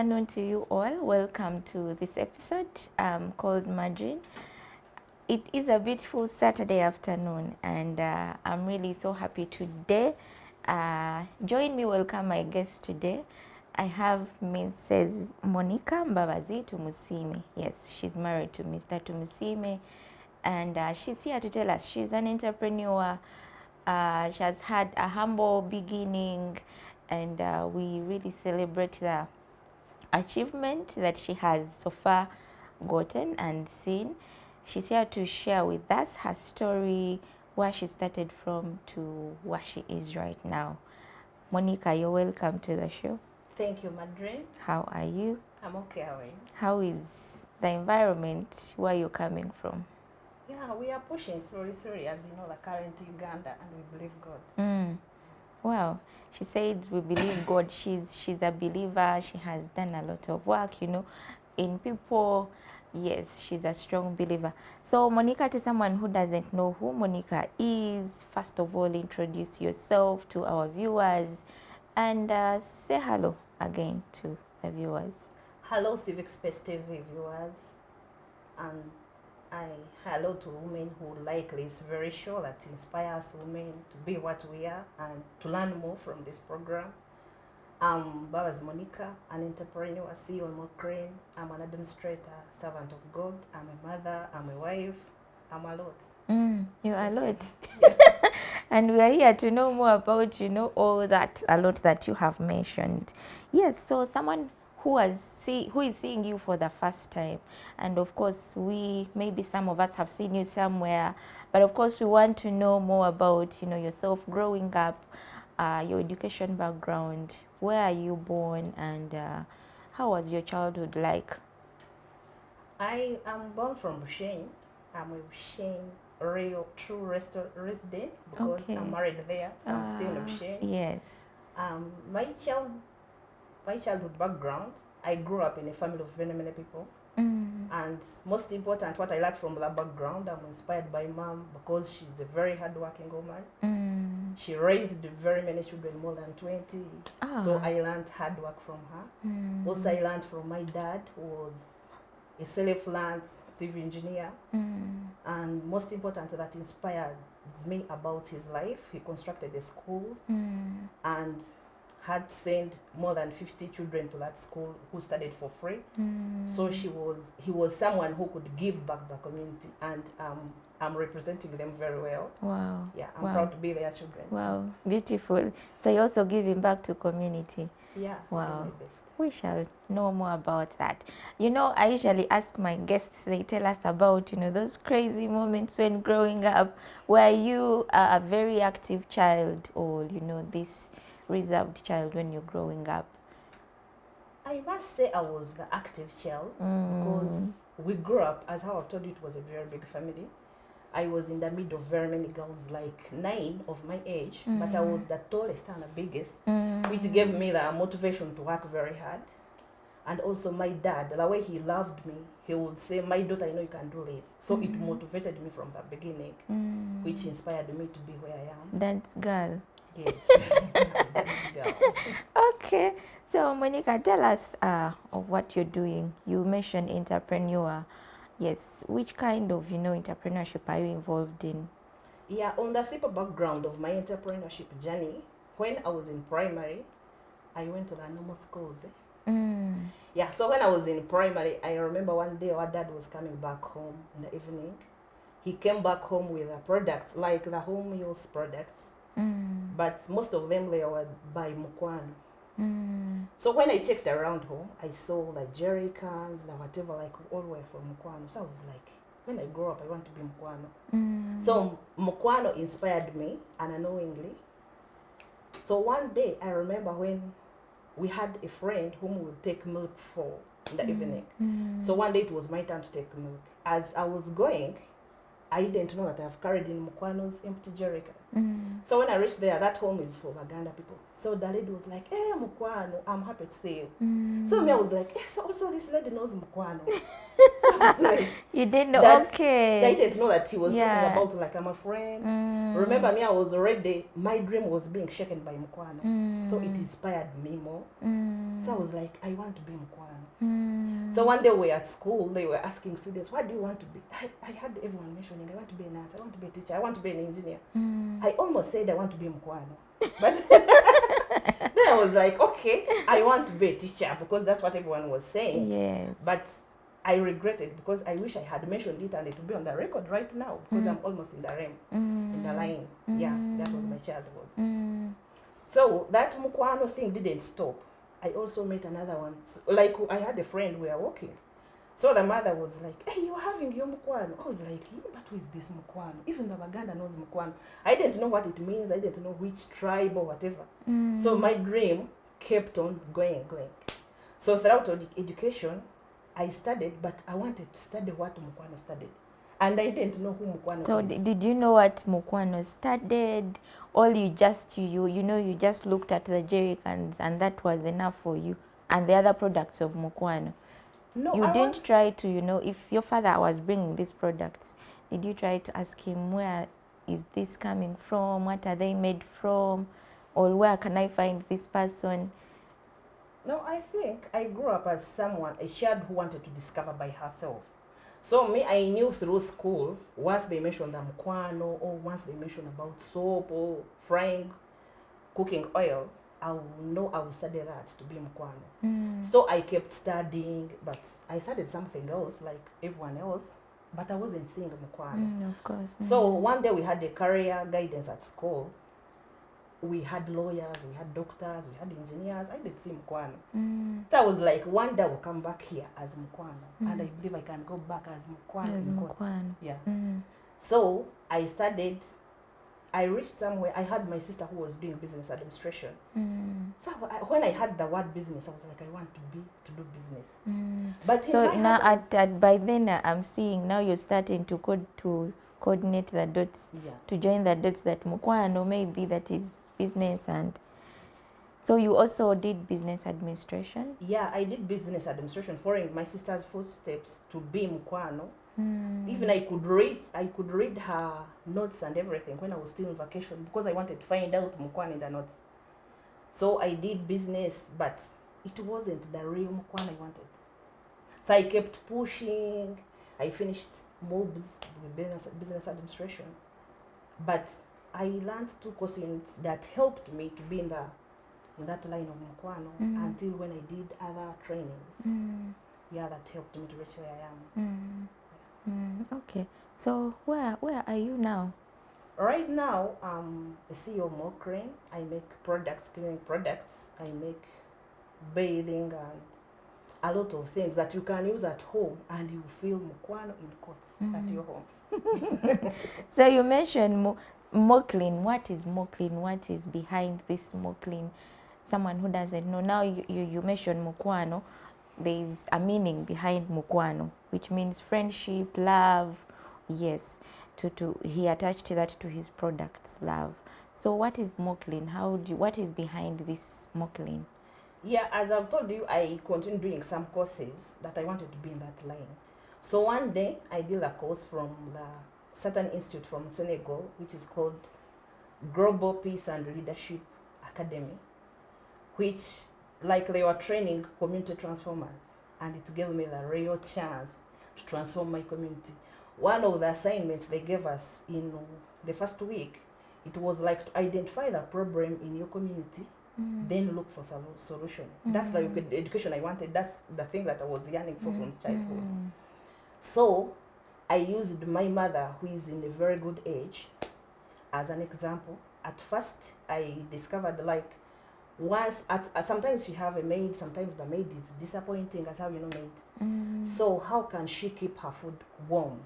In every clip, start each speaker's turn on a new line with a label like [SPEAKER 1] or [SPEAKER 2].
[SPEAKER 1] afternoon to you all. Welcome to this episode called Madreen. It is a beautiful Saturday afternoon, and I'm really so happy today. Join me welcome my guest today. I have Mrs. Monicah Mbabazi Tumusime. Yes, she's married to Mr. Tumusime, and she's here to tell us she's an entrepreneur. She has had a humble beginning, and we really celebrate the achievement that she has so far gotten and seen. She's here to share with us her story, where she started from to where she is right now. Monicah, you're welcome to the show.
[SPEAKER 2] Thank you, Madreen.
[SPEAKER 1] How are you?
[SPEAKER 2] I'm okay, how are you?
[SPEAKER 1] How is the environment where you're coming from?
[SPEAKER 2] Yeah, we are pushing slowly, as you know, the current Uganda, and we believe God.
[SPEAKER 1] Well, she said we believe God. She's a believer. She has done a lot of work, in people. Yes, she's a strong believer. So Monicah, to someone who doesn't know who Monicah is, first of all, introduce yourself to our viewers and say hello again to the viewers.
[SPEAKER 2] Hello, Civic Space TV viewers, and hello to women who likely is very sure that inspires women to be what we are and to learn more from this program. I'm Mbabazi Monicah, an entrepreneur, CEO of MOKLIN. I'm an administrator, servant of God. I'm a mother, I'm a wife, I'm a lot.
[SPEAKER 1] You're a lot. And we are here to know more about, all that, a lot that you have mentioned. Yes, so someone who is seeing you for the first time, and of course maybe some of us have seen you somewhere, but of course we want to know more about yourself growing up, your education background, where are you born, and how was your childhood like?
[SPEAKER 2] I am born from Bushane. I'm a Bushane real true resident because I'm married there, so I'm still in Bushane.
[SPEAKER 1] Yes.
[SPEAKER 2] My childhood background, I grew up in a family of many people. And most important, what I like from that background, I'm inspired by mom because she's a very hardworking woman. She raised very many children, more than 20. So I learned hard work from her. Also, I learned from my dad, who was a self-learned civil engineer. And most important, that inspired me about his life. He constructed a school and had sent more than 50 children to that school who studied for free. So he was someone who could give back to the community, and I'm representing them very well.
[SPEAKER 1] Wow.
[SPEAKER 2] Yeah, I'm proud to be their children.
[SPEAKER 1] Wow, beautiful. So you're also giving back to community.
[SPEAKER 2] Yeah,
[SPEAKER 1] wow.
[SPEAKER 2] my best.
[SPEAKER 1] We shall know more about that. I usually ask my guests, they tell us about, those crazy moments when growing up. Were you a very active child, or, this reserved child when you're growing up?
[SPEAKER 2] I must say I was the active child because we grew up, as how I've told you, it was a very big family. I was in the middle of very many girls, like 9 of my age, but I was the tallest and the biggest, which gave me the motivation to work very hard. And also my dad, the way he loved me, he would say, my daughter, I know you can do this. So it motivated me from the beginning, which inspired me to be where I am.
[SPEAKER 1] That's girl.
[SPEAKER 2] Yes.
[SPEAKER 1] Okay. So Monicah, tell us of what you're doing. You mentioned entrepreneur. Yes. Which kind of, entrepreneurship are you involved in?
[SPEAKER 2] Yeah, on the simple background of my entrepreneurship journey, when I was in primary, I went to the normal schools. Yeah, so when I was in primary, I remember one day our dad was coming back home in the evening. He came back home with products, like the home use products. But most of them, they were by Mukwano. So when I checked around home, I saw the jerry cans and whatever, like all were from Mukwano. So I was like, when I grow up, I want to be Mukwano. So Mukwano inspired me unknowingly. So one day, I remember when we had a friend whom would take milk for in the evening. So one day it was my turn to take milk. As I was going, I didn't know that I've carried in Mukwano's empty jerry can. So when I reached there, that home is for Baganda people. So the lady was like, hey, Mukwano, I'm happy to see you. So me, I was like, yes, also this lady knows Mukwano. So I I was like,
[SPEAKER 1] you didn't know,
[SPEAKER 2] that,
[SPEAKER 1] okay.
[SPEAKER 2] I didn't know that he was talking
[SPEAKER 1] Yeah.
[SPEAKER 2] about like I'm a friend. Remember me, I was already, my dream was being shaken by Mukwano. So it inspired me more. So I was like, I want to be Mukwano. So one day we were at school, they were asking students, what do you want to be? I had everyone mentioning, I want to be a nurse, I want to be a teacher, I want to be an engineer. I almost said I want to be Mukwano. But then I was like, okay, I want to be a teacher because that's what everyone was saying.
[SPEAKER 1] Yes.
[SPEAKER 2] But I regret it because I wish I had mentioned it and it would be on the record right now because I'm almost in the realm, in the line. Yeah, that was my childhood. So that Mukwano thing didn't stop. I also met another one. Like I had a friend, we were walking. So the mother was like, hey, you're having your Mukwano. I was like, yeah, but who is this Mukwano? Even the Baganda knows Mukwano. I didn't know what it means. I didn't know which tribe or whatever. So my dream kept on going. So throughout education, I studied, but I wanted to study what Mukwano studied. And I didn't know who Mukwano
[SPEAKER 1] so
[SPEAKER 2] is.
[SPEAKER 1] did you know what Mukwano studied? Or you just, you just looked at the jerry cans and that was enough for you? And the other products of Mukwano?
[SPEAKER 2] No,
[SPEAKER 1] you didn't try to, if your father was bringing these products, did you try to ask him, where is this coming from? What are they made from? Or where can I find this person?
[SPEAKER 2] No, I think I grew up as a child who wanted to discover by herself. So me, I knew through school, once they mentioned the Mukwano, or once they mentioned about soap or frying, cooking oil, I will know I will study that to be Mukwano. So I kept studying, but I studied something else like everyone else, but I wasn't seeing Mukwano.
[SPEAKER 1] Of course.
[SPEAKER 2] So one day we had a career guidance at school. We had lawyers, we had doctors, we had engineers. I didn't see Mukwano. So I was like, one day I will come back here as Mukwano. And I believe I can go back as Mukwano.
[SPEAKER 1] As Mukwano.
[SPEAKER 2] Yeah. So I studied. I reached somewhere. I had my sister who was doing business administration. So when I had the word business, I was like, I want to do business. But
[SPEAKER 1] so now by then I'm seeing now you're starting to coordinate the dots, to join the dots that Mukwano maybe that is business. And so you also did business administration?
[SPEAKER 2] Yeah, I did business administration, following my sister's footsteps to be Mukwano. Even I could read her notes and everything when I was still on vacation because I wanted to find out Mukwano in the notes. So I did business, but it wasn't the real Mukwano I wanted. So I kept pushing. I finished MOBS with business administration. But I learned 2 courses that helped me to be in that line of Mukwano until when I did other trainings. Yeah, that helped me to reach where I am.
[SPEAKER 1] Okay. So where are you now?
[SPEAKER 2] Right now, I'm a CEO of MOKLIN. I make products, cleaning products. I make bathing and a lot of things that you can use at home and you feel Mukwano in courts at your home.
[SPEAKER 1] So you mentioned MOKLIN. What is MOKLIN? What is behind this MOKLIN? Someone who doesn't know. Now you mentioned Mukwano. There is a meaning behind Mukwano, which means friendship, love. Yes, he attached that to his products, love. So what is MOKLIN? What is behind this MOKLIN?
[SPEAKER 2] Yeah, as I've told you, I continued doing some courses that I wanted to be in that line. So one day I did a course from the certain institute from Senegal, which is called Global Peace and Leadership Academy, which like they were training community transformers, and it gave me the real chance to transform my community. One of the assignments they gave us in the first week, it was like to identify the problem in your community, then look for solution. That's the education I wanted. That's the thing that I was yearning for from childhood. So I used my mother, who is in a very good age, as an example. At first, I discovered like sometimes you have a maid, sometimes the maid is disappointing. That's how you know maids. So how can she keep her food warm?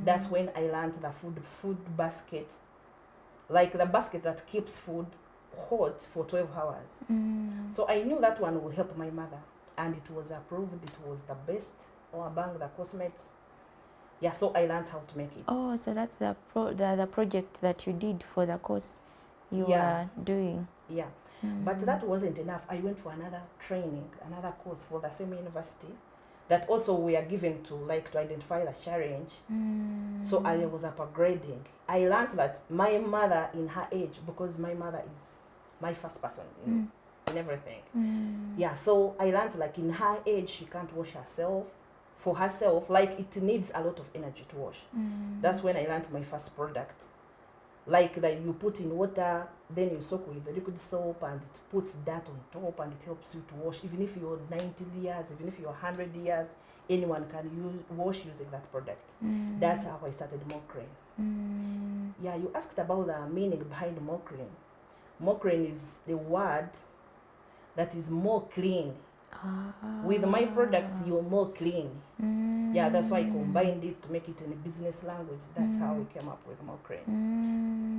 [SPEAKER 2] That's when I learned the food basket, like the basket that keeps food hot for 12 hours. So I knew that one will help my mother, and it was approved. It was the best among the cosmetics. Yeah, so I learned how to make it.
[SPEAKER 1] Oh, so that's the project that you did for the course you were doing.
[SPEAKER 2] Yeah. But that wasn't enough. I went for another training, another course for the same university that also we are given to like to identify the challenge. So I was upgrading. I learned that my mother in her age, because my mother is my first person in everything. Yeah, so I learned like in her age she can't wash herself for herself, like it needs a lot of energy to wash. That's when I learned my first product. Like that you put in water, then you soak with the liquid soap and it puts dirt on top and it helps you to wash. Even if you're 90 years, even if you're 100 years, anyone can wash using that product. That's how I started MOKLIN. Yeah, you asked about the meaning behind MOKLIN. MOKLIN is the word that is more clean. With my products, you're more clean. Yeah, that's why I combined it to make it in a business language. That's how we came up with MOKLIN.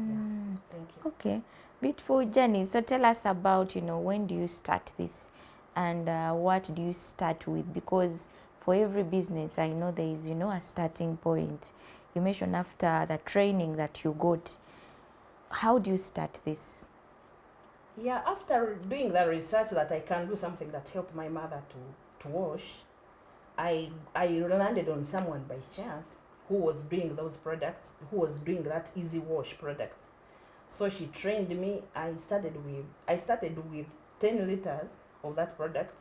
[SPEAKER 2] Yeah, thank you.
[SPEAKER 1] Okay, beautiful, Jenny. So tell us about, when do you start this and what do you start with? Because for every business, I know there is, a starting point. You mentioned after the training that you got. How do you start this?
[SPEAKER 2] Yeah, after doing the research that I can do something that helped my mother to wash, I landed on someone by chance who was doing those products, who was doing that easy wash product. So she trained me. I started with 10 liters of that product.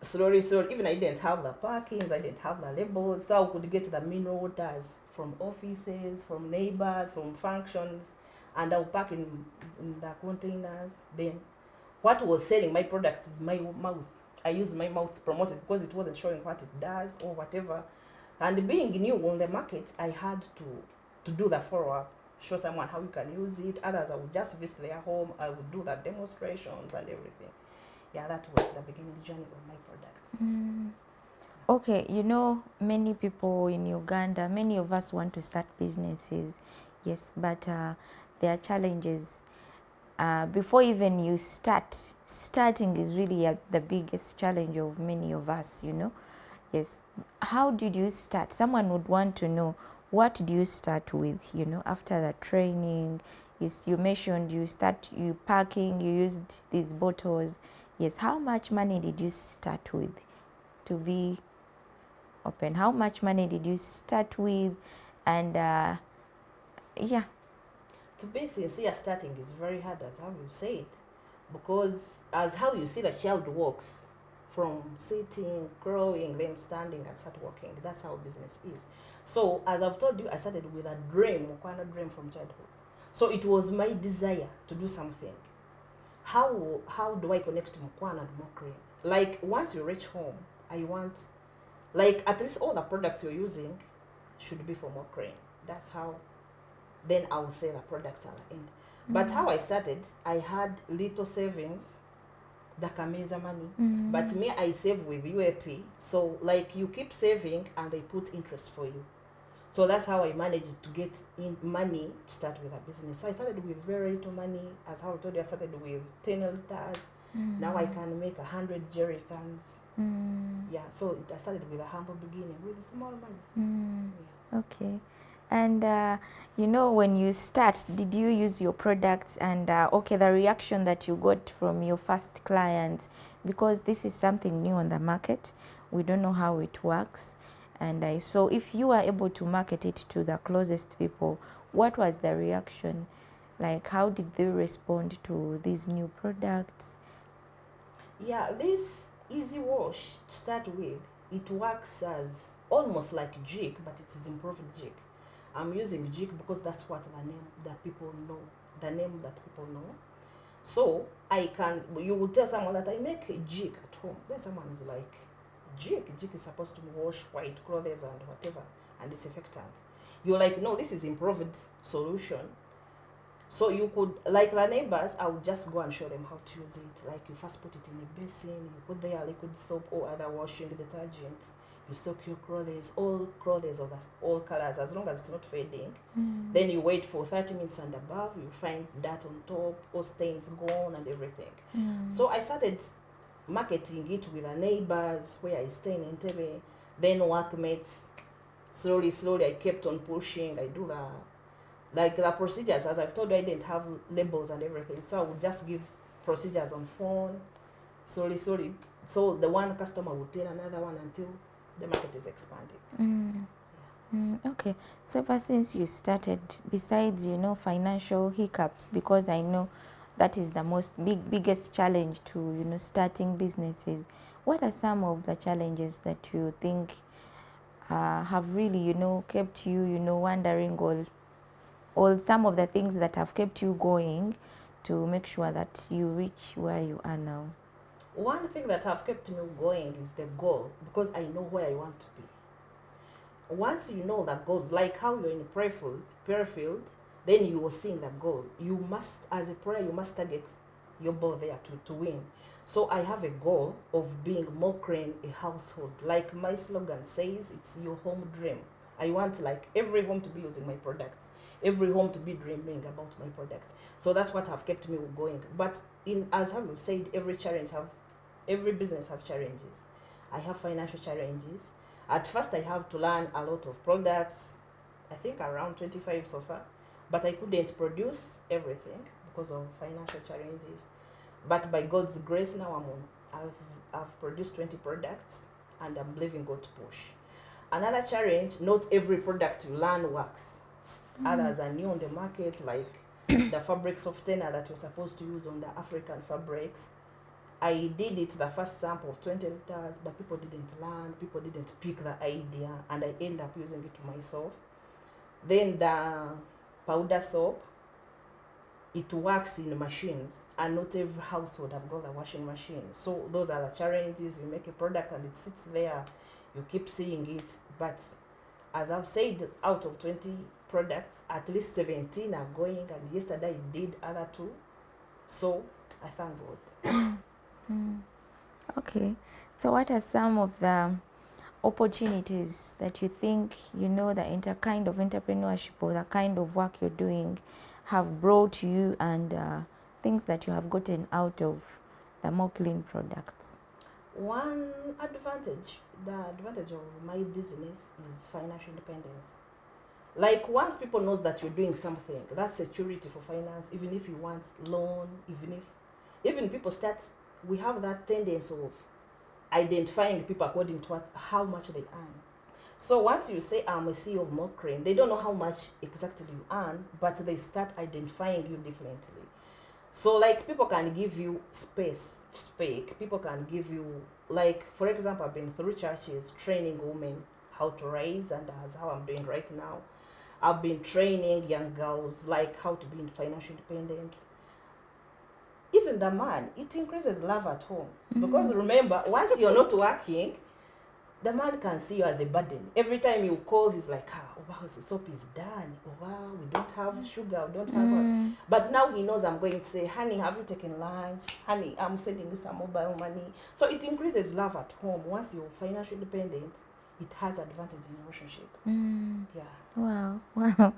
[SPEAKER 2] Slowly, even I didn't have the packings, I didn't have the labels, so I could get the mineral waters from offices, from neighbors, from functions, and I'll pack in the containers. Then what was selling my product is my mouth. I used my mouth to promote it because it wasn't showing what it does or whatever. And being new on the market, I had to do the follow-up, show someone how you can use it. Others, I would just visit their home, I would do the demonstrations and everything. Yeah, that was the beginning journey of my product.
[SPEAKER 1] Okay, many people in Uganda, many of us want to start businesses, yes, but there are challenges. Before even you starting is really the biggest challenge of many of us, Yes. How did you start? Someone would want to know, what do you start with, after the training? You mentioned you packing, you used these bottles. Yes. How much money did you start with to be open? How much money did you start with? And yeah.
[SPEAKER 2] To be sincere, starting is very hard, as how you say it, because as how you see the child walks, from sitting, crawling, then standing and start walking. That's how business is. So as I've told you, I started with a dream, a dream from childhood. So it was my desire to do something. How do I connect Mukwana and MOKLIN? Like once you reach home, I want, like at least all the products you're using should be for MOKLIN. That's how. Then I will say the products at the end. But how I started, I had little savings, the Kameza money. But me, I save with UAP. So like you keep saving and they put interest for you. So that's how I managed to get in money to start with a business. So I started with very little money. As I told you, I started with 10 liters. Now I can make 100 jerry cans. Yeah, so I started with a humble beginning, with small money.
[SPEAKER 1] Yeah. Okay. And when you start, did you use your products and the reaction that you got from your first clients, because this is something new on the market, we don't know how it works, and so if you are able to market it to the closest people, what was the reaction? Like, how did they respond to these new products?
[SPEAKER 2] Yeah, this easy wash to start with, it works as almost like jig, but it is improved jig. I'm using jig because that's what the name that people know. So you will tell someone that I make a jig at home. Then someone is like, jig is supposed to wash white clothes and whatever and disinfectant. You're like, no, this is improved solution. So you could, like the neighbors, I would just go and show them how to use it. Like you first put it in a basin, you put there liquid soap or other washing detergent. You soak your clothes, all clothes of all colors, as long as it's not fading. Then you wait for 30 minutes and above, you find dirt on top, all stains gone and everything. So I started marketing it with the neighbors where I stay in Entebbe, then workmates. Slowly I kept on pushing. I do the procedures. As I've told you, I didn't have labels and everything, so I would just give procedures on phone. slowly. So the one customer would tell another one until the market is expanding.
[SPEAKER 1] Okay, so ever since you started, besides financial hiccups, because I know that is the biggest challenge to starting businesses, what are some of the challenges that you think have really kept you wondering, or some of the things that have kept you going to make sure that you reach where you are now?
[SPEAKER 2] One thing that have kept me going is the goal, because I know where I want to be. Once you know that goals, like how you're in prayer field, then you will sing that goal. You must, as a prayer, you must target your ball there to win. So I have a goal of being MOKLIN a household. Like my slogan says, it's your home dream. I want like every home to be using my products, every home to be dreaming about my products. So that's what have kept me going. But as I have said, every business have challenges. I have financial challenges. At first, I have to learn a lot of products, I think around 25 so far, but I couldn't produce everything because of financial challenges. But by God's grace, now I've produced 20 products, and I'm believing God to push. Another challenge, not every product you learn works. Others are new on the market, like the fabric softener that you're supposed to use on the African fabrics. I did it the first sample of 20 liters, but people didn't learn, people didn't pick the idea, and I end up using it myself. Then the powder soap, it works in machines, and not every household have got a washing machine. So those are the challenges. You make a product and it sits there, you keep seeing it, but as I've said, out of 20 products, at least 17 are going, and yesterday I did other 2. So I thank God.
[SPEAKER 1] Okay, so what are some of the opportunities that you think the kind of entrepreneurship or the kind of work you're doing have brought to you, and things that you have gotten out of the MOKLIN products?
[SPEAKER 2] One advantage, the advantage of my business is financial independence. Like once people knows that you're doing something, that's security for finance. Even if you want loan, even people start, we have that tendency of identifying people according to how much they earn. So once you say I'm a CEO of MOKLIN, they don't know how much exactly you earn, but they start identifying you differently. So like people can give you space to speak. People can give you, like for example, I've been through churches training women how to raise, and that's how I'm doing right now. I've been training young girls like how to be financially independent. Even the man, it increases love at home. Because remember, once you're not working, the man can see you as a burden. Every time you call, he's like, oh wow, the soap is done. Oh wow, we don't have sugar, we don't have But now he knows I'm going to say, honey, have you taken lunch? Honey, I'm sending you some mobile money. So it increases love at home. Once you're financially independent, it has advantage in relationship. Yeah.
[SPEAKER 1] Wow.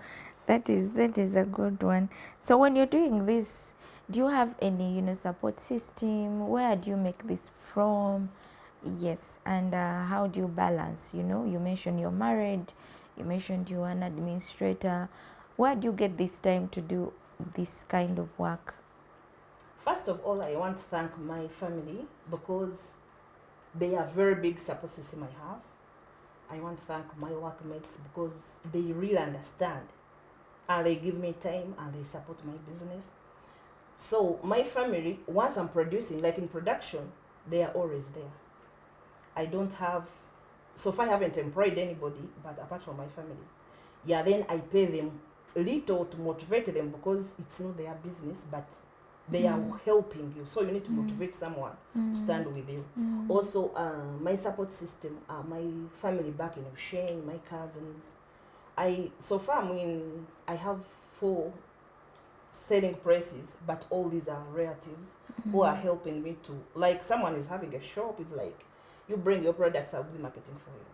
[SPEAKER 1] That is a good one. So when you're doing this, do you have any support system? Where do you make this from? Yes, and how do you balance? You mentioned you're married, you mentioned you're an administrator. Where do you get this time to do this kind of work?
[SPEAKER 2] First of all, I want to thank my family, because they are very big support system I have. I want to thank my workmates, because they really understand, and they give me time, and they support my business. So my family, once I'm producing, like in production, they are always there. I don't have, so far I haven't employed anybody, but apart from my family. Yeah, then I pay them little to motivate them, because it's not their business, but they are helping you. So you need to motivate someone to stand with you. Also, my support system, my family back in Oshane, my cousins. So far, I have 4 selling prices, but all these are relatives who are helping me to, like someone is having a shop, it's like, you bring your products, I'll be marketing for you.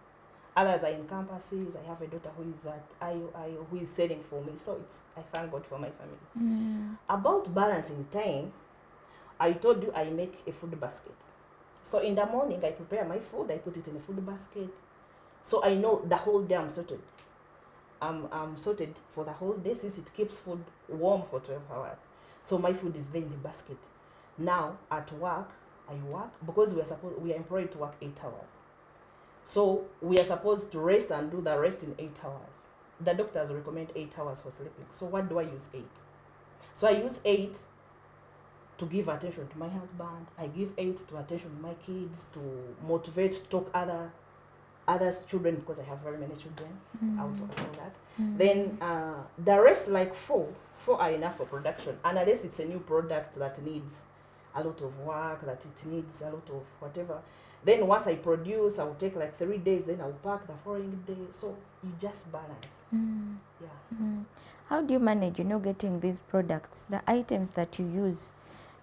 [SPEAKER 2] Others are in campuses. I have a daughter who is at IOIO who is selling for me. So I thank God for my family. About balancing time, I told you I make a food basket. So in the morning, I prepare my food, I put it in a food basket. So I know the whole day I'm sorted. I'm sorted for the whole day, since it keeps food warm for 12 hours. So my food is there in the basket. Now, at work, I work, because we are employed to work 8 hours. So we are supposed to rest and do the rest in 8 hours. The doctors recommend 8 hours for sleeping. So what do I use 8? So I use 8 to give attention to my husband. I give 8 to attention to my kids, to motivate, to talk others children, because I have very many children. I'll talk about that. Then the rest, like 4 are enough for production, and unless it's a new product that needs a lot of work, that it needs a lot of whatever, then once I produce, I'll take like 3 days, then I'll pack the following day. So you just balance.
[SPEAKER 1] How do you manage, getting these products, the items that you use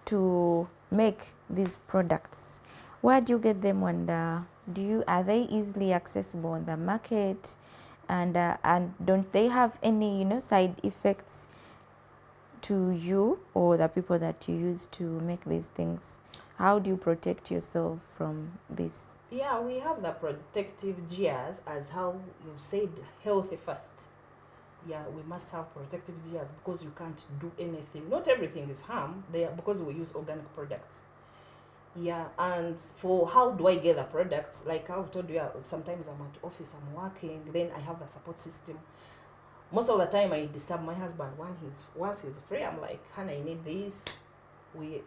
[SPEAKER 1] to make these products? Where do you get them, and are they easily accessible on the market, and don't they have any side effects to you or the people that you use to make these things? How do you protect yourself from this?
[SPEAKER 2] Yeah, we have the protective gears, as how you said, healthy first. Yeah, we must have protective gears, because you can't do anything. Not everything is harm there, because we use organic products. Yeah, and for how do I get the products? Like I've told you, sometimes I'm at office, I'm working, then I have the support system. Most of the time I disturb my husband once he's free. I'm like, Hannah, I need this.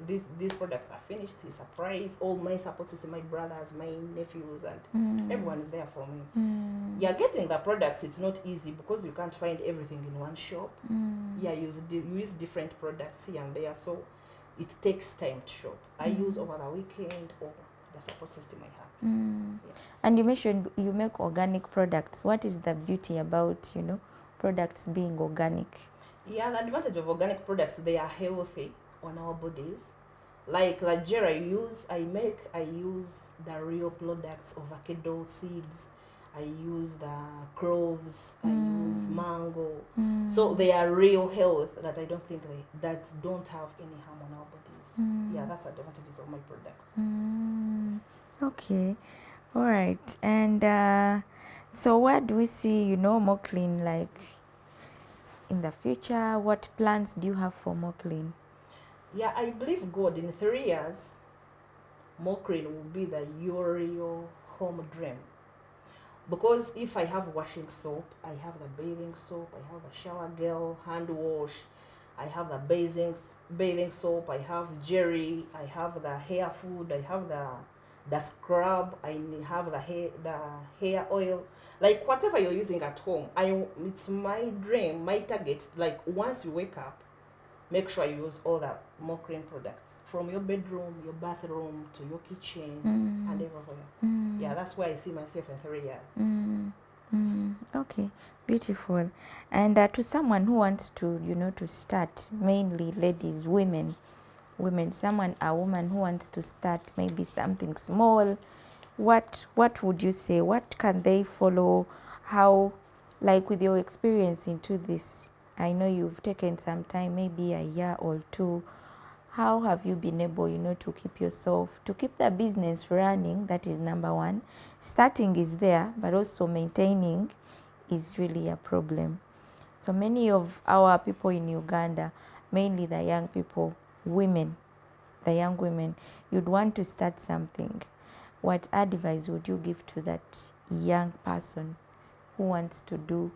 [SPEAKER 2] These products are finished. He's surprised. All my support system, my brothers, my nephews, and everyone is there for me. Yeah, getting the products, it's not easy, because you can't find everything in one shop. Yeah, you use different products here and there, so it takes time to shop. I use over the weekend or the support system I have. Yeah.
[SPEAKER 1] And you mentioned you make organic products. What is the beauty about products being organic?
[SPEAKER 2] Yeah, the advantage of organic products, they are healthy on our bodies. Like the gel I use the real products, avocado seeds, I use the cloves, I use mango. So they are real health that I don't think that don't have any harm on our bodies. Yeah, that's the advantages of my products.
[SPEAKER 1] Okay, all right. And so where do we see MOKLIN, like, in the future? What plans do you have for MOKLIN?
[SPEAKER 2] Yeah, I believe God, in 3 years, MOKLIN will be your real home dream. Because if I have washing soap, I have the bathing soap, I have the shower gel, hand wash, I have the bathing soap, I have jelly, I have the hair food, I have the scrub, I have the hair oil. Like whatever you're using at home, it's my dream, my target. Like once you wake up, make sure you use all the MOKLIN products, from your bedroom, your bathroom, to your kitchen, and everywhere. Yeah, that's where I see myself in 3 years.
[SPEAKER 1] Okay, beautiful. And to someone who wants to, to start, mainly ladies, women, a woman who wants to start maybe something small, what would you say? What can they follow? How, like, with your experience into this, I know you've taken some time, maybe a year or 2. How have you been able, to keep the business running? That is number one. Starting is there, but also maintaining is really a problem. So many of our people in Uganda, mainly the young people, the young women, you'd want to start something. What advice would you give to that young person who wants to do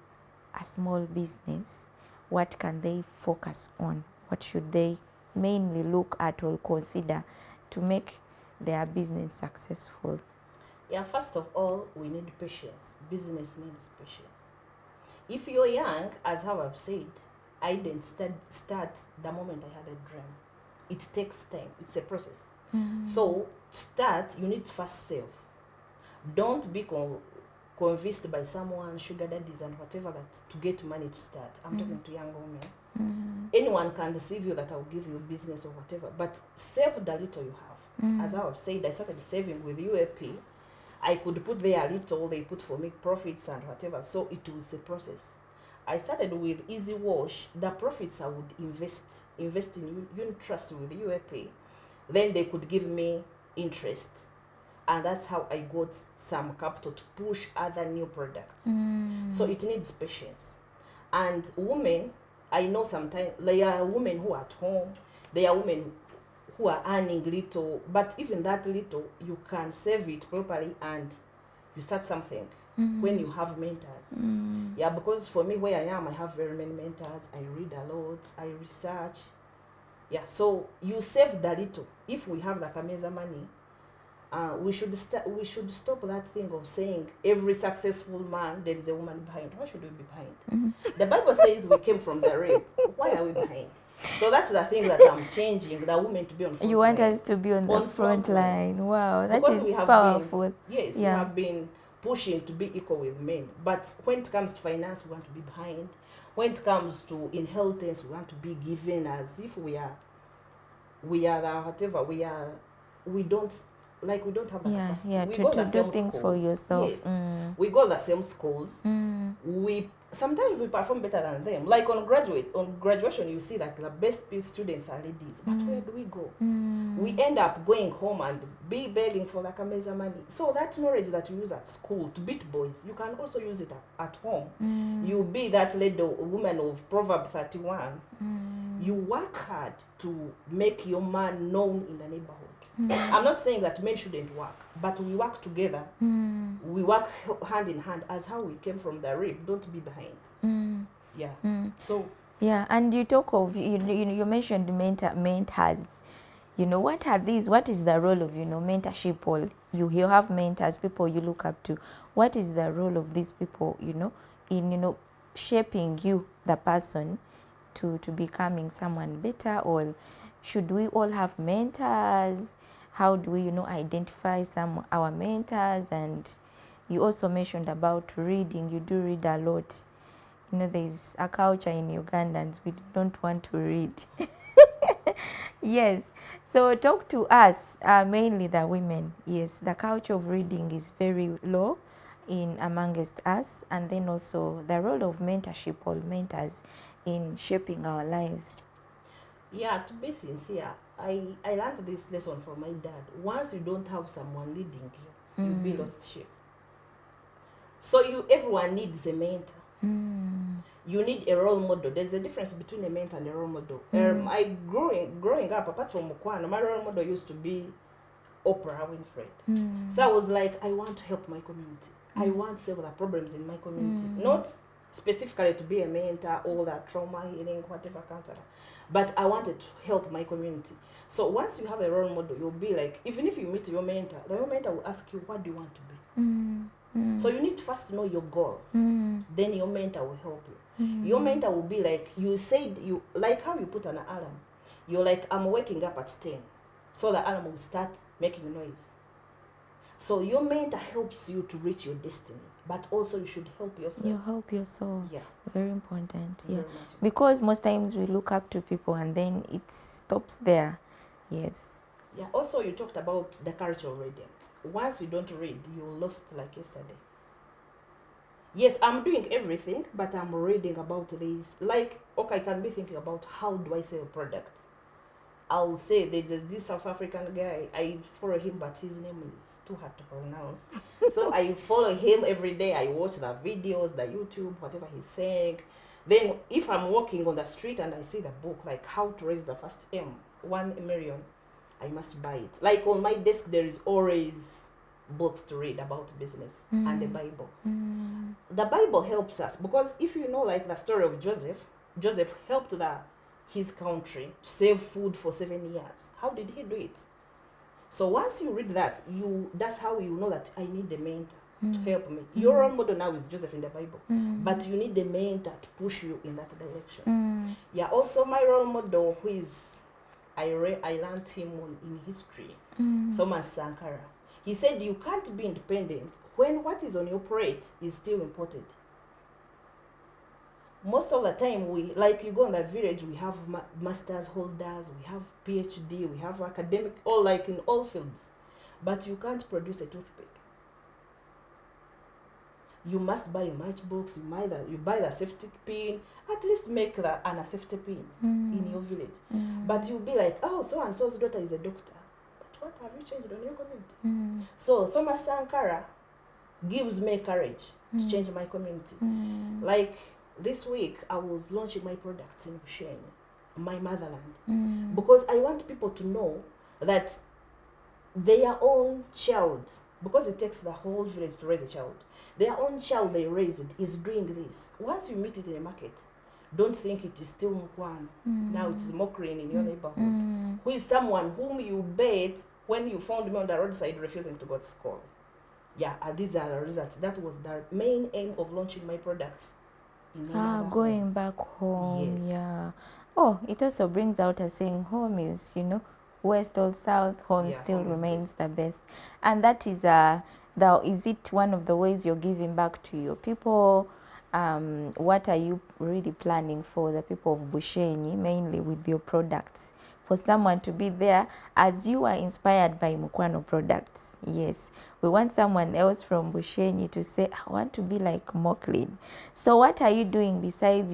[SPEAKER 1] a small business? What can they focus on? What should they mainly look at or consider to make their business successful?
[SPEAKER 2] Yeah, first of all, we need patience. Business needs patience. If you're young, as how I've said, I didn't start the moment I had a dream. It takes time. It's a process. So to start, you need to first save. Don't be convinced by someone, sugar daddies and whatever, that to get money to start. I'm talking to young women. Anyone can deceive you that I'll give you business or whatever, but save the little you have. As I have said, I started saving with UAP. I could put there a little, they put for me profits and whatever, so it was a process. I started with Easy Wash. The profits I would invest in unit trust with UAP. Then they could give me interest, and that's how I got some capital to push other new products. So it needs patience. And women, I know sometimes there are women who are at home, there are women who are earning little, but even that little, you can save it properly and you start something when you have mentors. Yeah, because for me, where I am, I have very many mentors. I read a lot, I research. Yeah, so you save the little. If we have like a meza money, we should stop that thing of saying every successful man there is a woman behind. Why should we be behind? The Bible says we came from the rib. Why are we behind? So that's the thing that I'm changing. The women to be on front.
[SPEAKER 1] You want
[SPEAKER 2] line.
[SPEAKER 1] us to be on the front line. Wow, that
[SPEAKER 2] because
[SPEAKER 1] is
[SPEAKER 2] we have
[SPEAKER 1] powerful.
[SPEAKER 2] Yes, we have been pushing to be equal with men. But when it comes to finance, we want to be behind. When it comes to inheritance, we want to be given as if we are the whatever we are. We don't have the capacity. We go the
[SPEAKER 1] do
[SPEAKER 2] same
[SPEAKER 1] things
[SPEAKER 2] schools.
[SPEAKER 1] for yourself.
[SPEAKER 2] Yes. We go the same schools. We sometimes we perform better than them. Like on graduation, you see that the best students are ladies. But where do we go? We end up going home and be begging for like a meza money. So that knowledge that you use at school to beat boys, you can also use it at home. You be that lady, woman of Proverb 31. You work hard to make your man known in the neighborhood. I'm not saying that men shouldn't work, but we work together. We work hand in hand as how we came from the rib. Don't be behind. So
[SPEAKER 1] and you talk of you mentioned mentors. What are these? What is the role of mentorship? Or you have mentors, people you look up to. What is the role of these people? In shaping you, the person, to becoming someone better? Or should we all have mentors? How do we identify our mentors? And you also mentioned about reading. You do read a lot. There's a culture in Ugandans, we don't want to read. Yes, so talk to us, mainly the women. Yes, the culture of reading is very low amongst us, and then also the role of mentorship or mentors in shaping our lives.
[SPEAKER 2] Yeah, to be sincere, I learned this lesson from my dad. Once you don't have someone leading you, you'll be lost sheep. So everyone needs a mentor. You need a role model. There's a difference between a mentor and a role model. Growing up, apart from Mukwana, my role model used to be Oprah Winfrey. So I was like, I want to help my community. I want to solve the problems in my community. Not specifically to be a mentor, all that trauma healing, whatever cancer, but I wanted to help my community. So once you have a role model, you'll be like, even if you meet your mentor, your mentor will ask you, what do you want to be? So you need to first know your goal. Then your mentor will help you. Your mentor will be like, you said, like how you put an alarm. You're like, I'm waking up at 10. So the alarm will start making noise. So your mentor helps you to reach your destiny. But also you should help yourself.
[SPEAKER 1] You help yourself.
[SPEAKER 2] Yeah.
[SPEAKER 1] Very important.
[SPEAKER 2] Very
[SPEAKER 1] yeah.
[SPEAKER 2] much.
[SPEAKER 1] Because most times we look up to people and then it stops there. Yes.
[SPEAKER 2] Yeah. Also you talked about the culture of reading. Once you don't read, you're lost like yesterday. Yes, I'm doing everything, but I'm reading about this. Like, okay, I can be thinking about how do I sell products. I'll say there's this South African guy, I follow him, but his name is too hard to pronounce. So I follow him every day. I watch the videos, the YouTube, whatever he's saying. Then if I'm walking on the street and I see the book, like how to raise the first 1 million, I must buy it. Like on my desk, there is always books to read about business and the Bible. The Bible helps us because if you know like the story of Joseph helped his country to save food for 7 years. How did he do it? So once you read that, that's how you know that I need a mentor to help me. Your role model now is Joseph in the Bible, but you need a mentor to push you in that direction. Yeah. Also, my role model, who is I learned him in history, Thomas Sankara. He said you can't be independent when what is on your plate is still imported. Most of the time, you go in the village, we have master's holders, we have PhD, we have academic, all like in all fields. But you can't produce a toothpick. You must buy a matchbox, you buy the safety pin, at least make an safety pin in your village. But you'll be like, oh, so-and-so's daughter is a doctor. But what have you changed on your community? So Thomas Sankara gives me courage to change my community. Like this week, I was launching my products in Busheni. my motherland. Because I want people to know that their own child, because it takes the whole village to raise a child, their own child they raised is doing this. Once you meet it in a market, don't think it is still Mukwano. Now it is MOKLIN in your neighborhood. Who is someone whom you bet when you found me on the roadside refusing to go to school. Yeah, these are the results. That was the main aim of launching my products.
[SPEAKER 1] Going back home.
[SPEAKER 2] Yes.
[SPEAKER 1] Yeah. Oh, it also brings out a saying, home is, west or south, home still
[SPEAKER 2] home
[SPEAKER 1] remains the best. And that is is it one of the ways you're giving back to your people? What are you really planning for the people of Bushenyi, mainly with your products? For someone to be there as you are inspired by Mukwano products. Yes, we want someone else from Bushenyi to say, I want to be like MOKLIN. So what are you doing besides,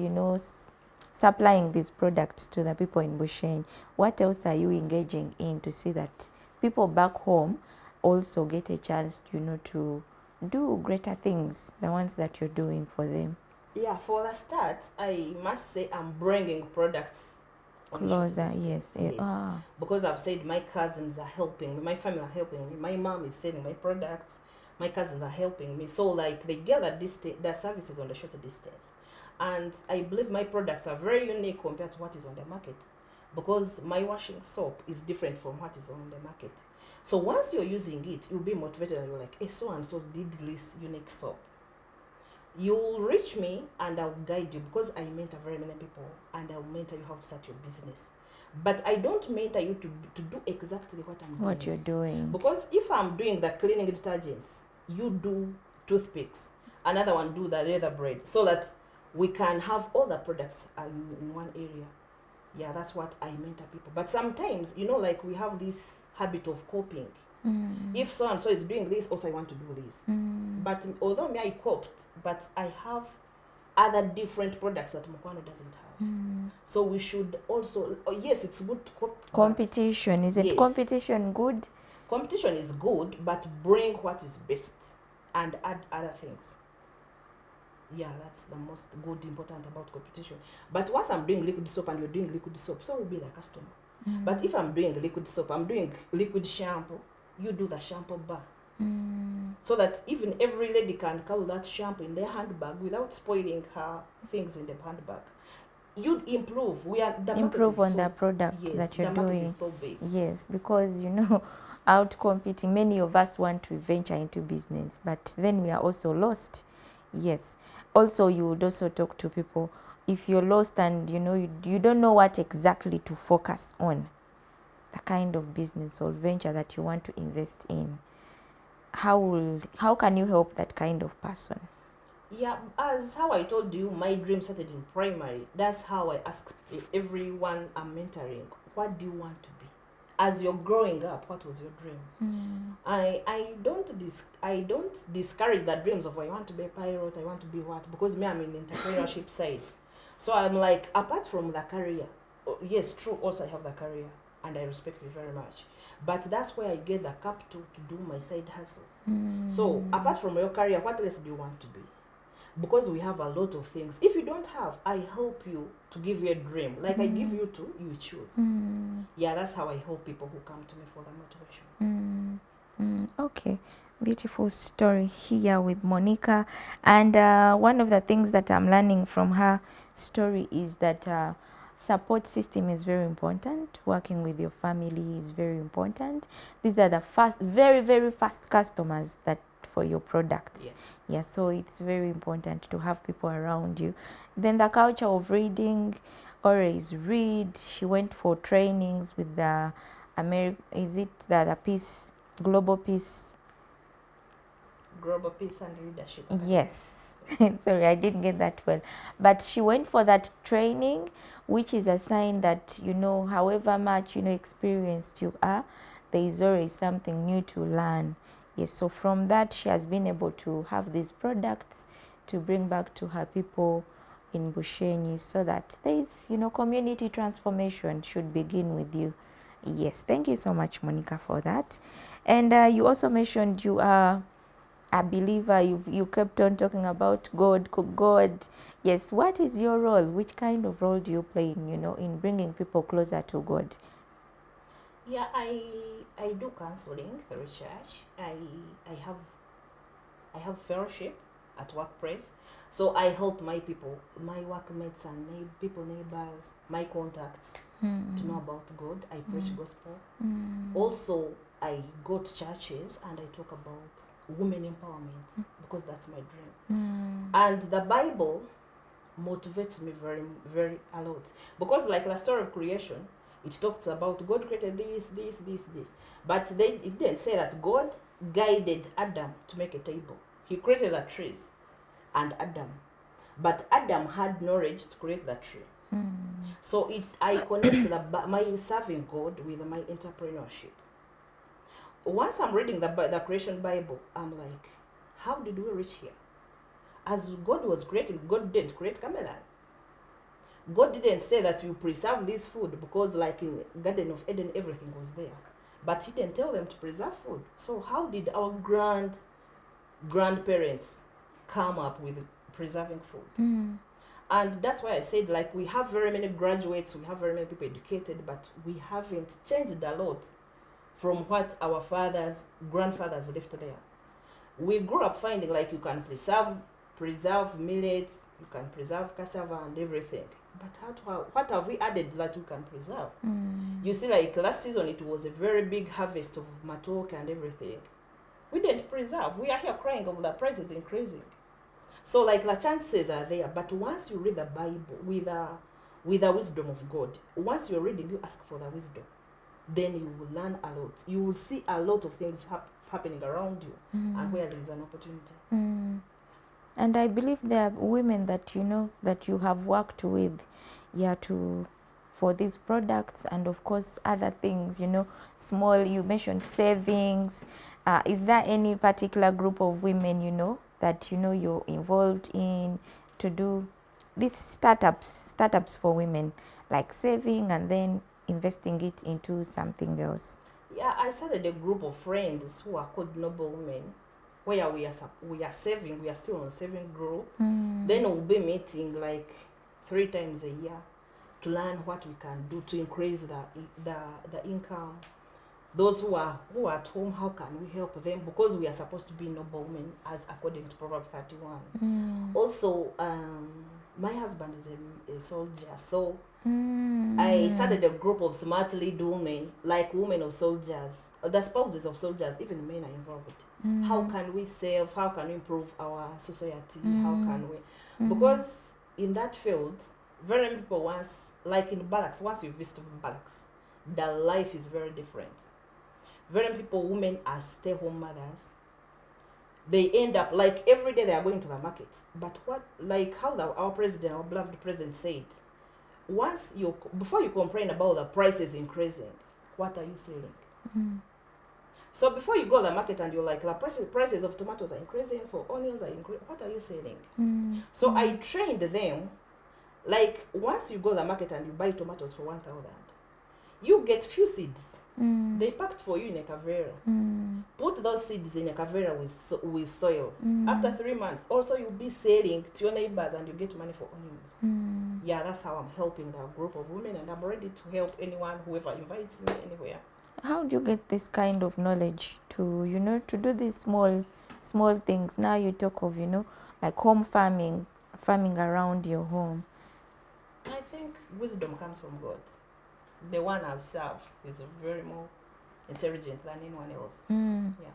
[SPEAKER 1] supplying these products to the people in Bushenyi? What else are you engaging in to see that people back home also get a chance, to do greater things, the ones that you're doing for them?
[SPEAKER 2] Yeah, for the start, I must say I'm bringing products
[SPEAKER 1] closer. Yes.
[SPEAKER 2] Because I've said my cousins are helping me, my family are helping me, my mom is selling my products, my cousins are helping me, so like they get their services on the shorter distance. And I believe my products are very unique compared to what is on the market, because my washing soap is different from what is on the market. So once you're using it, you'll be motivated and you're like, hey, so and so did this unique soap. You'll reach me and I'll guide you, because I mentor very many people and I'll mentor you how to start your business. But I don't mentor you to do exactly what I'm doing.
[SPEAKER 1] What you're doing.
[SPEAKER 2] Because if I'm doing the cleaning detergents, you do toothpicks, another one do the leather bread, so that we can have all the products in one area. Yeah, that's what I mentor people. But sometimes, like we have this habit of copying. If so and so is doing this, also I want to do this. But although I copied, but I have other different products that Mukwano doesn't have. So we should also, yes, it's good to copy.
[SPEAKER 1] Competition, is it competition good?
[SPEAKER 2] Competition is good, but bring what is best and add other things. Yeah, that's the most good, important about competition. But once I'm doing liquid soap and you're doing liquid soap, so will be the customer. But if I'm doing liquid soap, I'm doing liquid shampoo, you do the shampoo bar. So that even every lady can carry that shampoo in their handbag without spoiling her things in the handbag. You'd improve.
[SPEAKER 1] Improve on the products that you're doing.
[SPEAKER 2] Is so big.
[SPEAKER 1] Yes, because out competing, many of us want to venture into business, but then we are also lost. Yes. Also, you would also talk to people if you're lost and you don't know what exactly to focus on, the kind of business or venture that you want to invest in. How can you help that kind of person?
[SPEAKER 2] Yeah, as how I told you, my dream started in primary. That's how I ask everyone I'm mentoring, what do you want to be? As you're growing up, what was your dream? I don't discourage the dreams of I want to be a pilot, I want to be what, because me, I'm in the entrepreneurship side. So I'm like, apart from the career, yes, true, also I have the career and I respect it very much. But that's where I get the capital to do my side hustle. So apart from your career, what else do you want to be? Because we have a lot of things. If you don't have, I help you to give you a dream. Like I give you two, you choose. Yeah, that's how I help people who come to me for the motivation.
[SPEAKER 1] Okay, beautiful story here with Monicah. And one of the things that I'm learning from her story is that support system is very important. Working with your family is very important. These are the very, very fast customers that for your products. Yeah, so it's very important to have people around you. Then the culture of reading, always read. She went for trainings with the Global Peace
[SPEAKER 2] and Leadership.
[SPEAKER 1] Yes. Sorry, I didn't get that well. But she went for that training, which is a sign that, however much, experienced you are, there is always something new to learn. Yes, so from that, she has been able to have these products to bring back to her people in Bushenyi, so that there is, community transformation should begin with you. Yes, thank you so much, Monicah, for that. And you also mentioned you are a believer, you kept on talking about God, God. Yes, what is your role? Which kind of role do you play in, in bringing people closer to God?
[SPEAKER 2] Yeah, I do counseling through church. I have fellowship at workplace. So I help my people, my workmates and neighbors, my contacts to know about God. I preach gospel. Also, I go to churches and I talk about women empowerment because that's my dream. And the Bible motivates me very, very a lot. Because like the story of creation, it talks about God created this. But it didn't say that God guided Adam to make a table. He created the trees and Adam. But Adam had knowledge to create the tree. So I connect my serving God with my entrepreneurship. Once I'm reading the creation Bible, I'm like, how did we reach here? As God was creating, God didn't create cameras. God didn't say that you preserve this food because like in Garden of Eden, everything was there. But he didn't tell them to preserve food. So how did our grandparents come up with preserving food? And that's why I said like we have very many graduates, we have very many people educated, but we haven't changed a lot from what our grandfathers left there. We grew up finding like you can preserve millet, you can preserve cassava and everything. But what have we added that you can preserve? You see, like last season, it was a very big harvest of matoke and everything. We didn't preserve. We are here crying over the prices increasing. So, like the chances are there, but once you read the Bible with the wisdom of God, once you're reading, you ask for the wisdom, then you will learn a lot. You will see a lot of things happening around you, and where there is an opportunity.
[SPEAKER 1] And I believe there are women that that you have worked with, for these products and of course other things, small, you mentioned savings. Is there any particular group of women, that you're involved in to do these startups for women, like saving and then investing it into something else?
[SPEAKER 2] Yeah, I started a group of friends who are called Noble Women, where we are saving. We are still on a saving group. Then we'll be meeting like 3 times a year to learn what we can do to increase the income. Those who are at home, how can we help them? Because we are supposed to be noble women, as according to Proverbs 31. Also, my husband is a soldier, so I started a group of smart lead women, like women of soldiers, the spouses of soldiers, even men are involved. How can we save? How can we improve our society? How can we? Because in that field, very many people like in barracks, once you visit barracks, the life is very different. Very many people, women are stay-home mothers. They end up like every day they are going to the market. But our beloved president said, before you complain about the prices increasing, what are you selling? So before you go to the market and you're like, the prices of tomatoes are increasing, for onions are increasing, what are you selling? So I trained them, like once you go to the market and you buy tomatoes for 1,000, you get few seeds. They packed for you in a cavera. Put those seeds in a cavera with soil. After 3 months, also you'll be selling to your neighbors and you get money for onions. Yeah, that's how I'm helping the group of women, and I'm ready to help whoever invites me anywhere.
[SPEAKER 1] How do you get this kind of knowledge to do these small things? Now you talk of like home farming around your home.
[SPEAKER 2] I think wisdom comes from God. The one I've served is very more intelligent than anyone else. Yeah.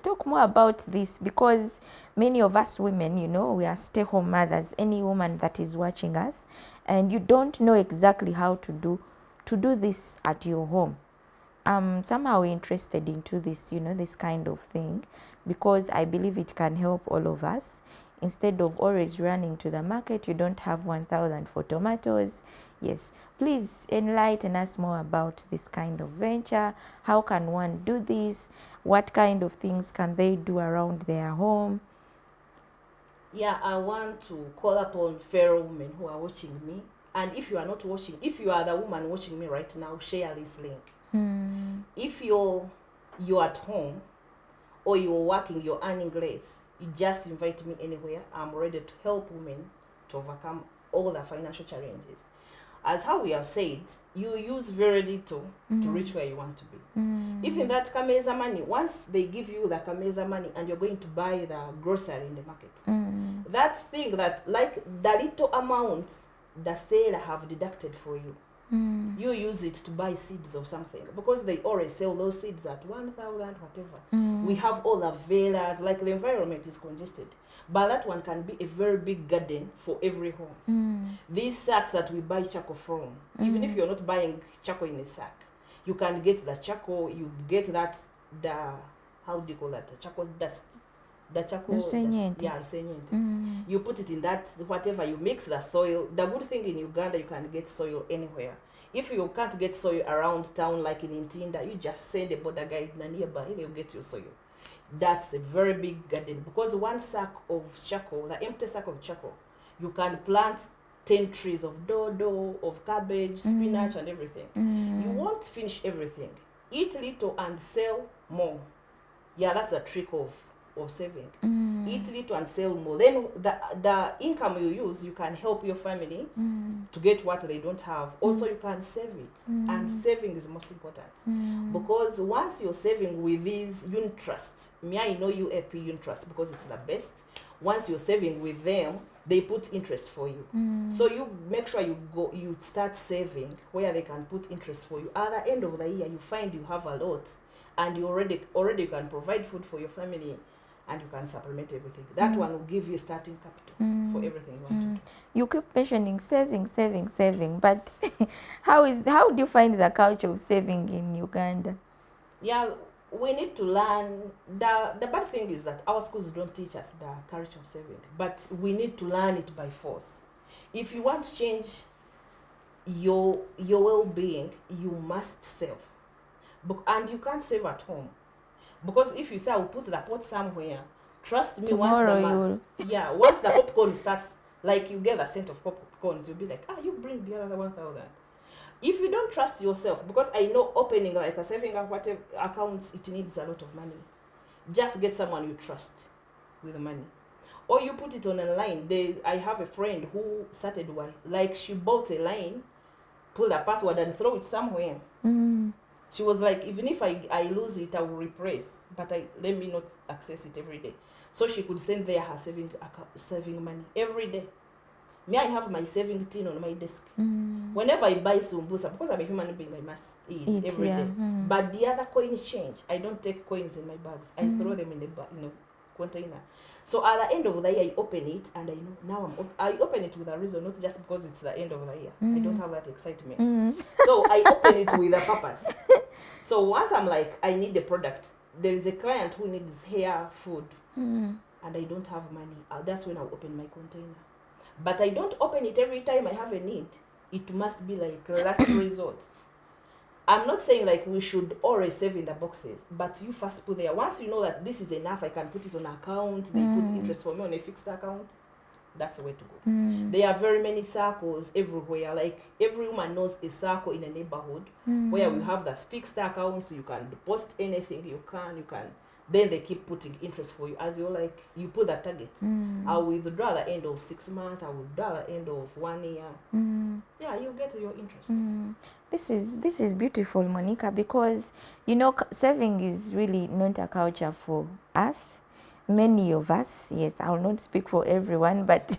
[SPEAKER 1] Talk more about this, because many of us women, we are stay-home mothers. Any woman that is watching us, and you don't know exactly how to do this at your home. I'm somehow interested into this, this kind of thing, because I believe it can help all of us. Instead of always running to the market, you don't have 1,000 for tomatoes. Yes, please enlighten us more about this kind of venture. How can one do this? What kind of things can they do around their home?
[SPEAKER 2] Yeah, I want to call upon fellow women who are watching me. And if you are not watching, if you are the woman watching me right now, share this link. If you're at home, or you're working, you're earning less, you just invite me anywhere. I'm ready to help women to overcome all the financial challenges. As how we have said, you use very little to reach where you want to be. Even that Kameza money, once they give you the Kameza money and you're going to buy the grocery in the market, that thing that, like the little amount the seller have deducted for you, you use it to buy seeds of something, because they always sell those seeds at 1,000 whatever. We have all the velas, like the environment is congested, but that one can be a very big garden for every home. These sacks that we buy charcoal from, even if you're not buying charcoal in a sack, you can get the charcoal, you get that, the, how do you call that, the charcoal dust, the charcoal dust, yeah, resinient. You put it in that, whatever, you mix the soil. The good thing in Uganda, you can get soil anywhere. If you can't get soil around town, like in Intinda, you just send a border guy nearby, he'll get your soil. That's a very big garden, because one sack of charcoal, the empty sack of charcoal, you can plant 10 trees of dodo, of cabbage, spinach, and everything. You won't finish everything. Eat little and sell more. Yeah, that's a trick of saving. Eat little and sell more. Then the income you use, you can help your family to get what they don't have. Also, you can save it. And saving is most important. Because once you're saving with these unit trusts, I know UAP unit trust because it's the best. Once you're saving with them, they put interest for you. So you make sure you start saving where they can put interest for you. At the end of the year, you find you have a lot, and you already you can provide food for your family, and you can supplement everything. That one will give you starting capital for everything you want to do.
[SPEAKER 1] You keep mentioning saving, but how do you find the culture of saving in Uganda?
[SPEAKER 2] Yeah, we need to learn. The bad thing is that our schools don't teach us the culture of saving, but we need to learn it by force. If you want to change your well-being, you must save. And you can't save at home. Because if you say, I'll put the pot somewhere, trust me,
[SPEAKER 1] tomorrow
[SPEAKER 2] once the popcorn starts, like you get a scent of popcorns, you'll be like, you bring the other 1,000. If you don't trust yourself, because I know opening like a saving whatever accounts, it needs a lot of money. Just get someone you trust with the money. Or you put it on a line. I have a friend who started like she bought a line, pull a password and throw it somewhere. She was like, even if I lose it, I will replace, but let me not access it every day. So she could send there her saving money every day. Me, I have my saving tin on my desk. Whenever I buy sumbusa, because I'm a human being, I must eat every day. But the other coins change. I don't take coins in my bags. I throw them in the container. So at the end of the year, I open it, and I know now I open it with a reason, not just because it's the end of the year. I don't have that excitement. So I open it with a purpose. So once I'm like, I need the product. There is a client who needs hair food, and I don't have money. That's when I'll open my container. But I don't open it every time I have a need. It must be like last resort. I'm not saying like we should always save in the boxes, but you first put there. Once you know that this is enough, I can put it on an account. They put interest for me on a fixed account. That's the way to go. There are very many circles everywhere. Like every woman knows a circle in a neighborhood where we have that fixed accounts. You can post anything you can. Then they keep putting interest for you as you put the target. I'll withdraw at the end of 6 months. I will withdraw at the end of 1 year. Yeah, you get your interest.
[SPEAKER 1] This is beautiful, Monicah, because saving is really not a culture for us. Many of us, yes, I will not speak for everyone, but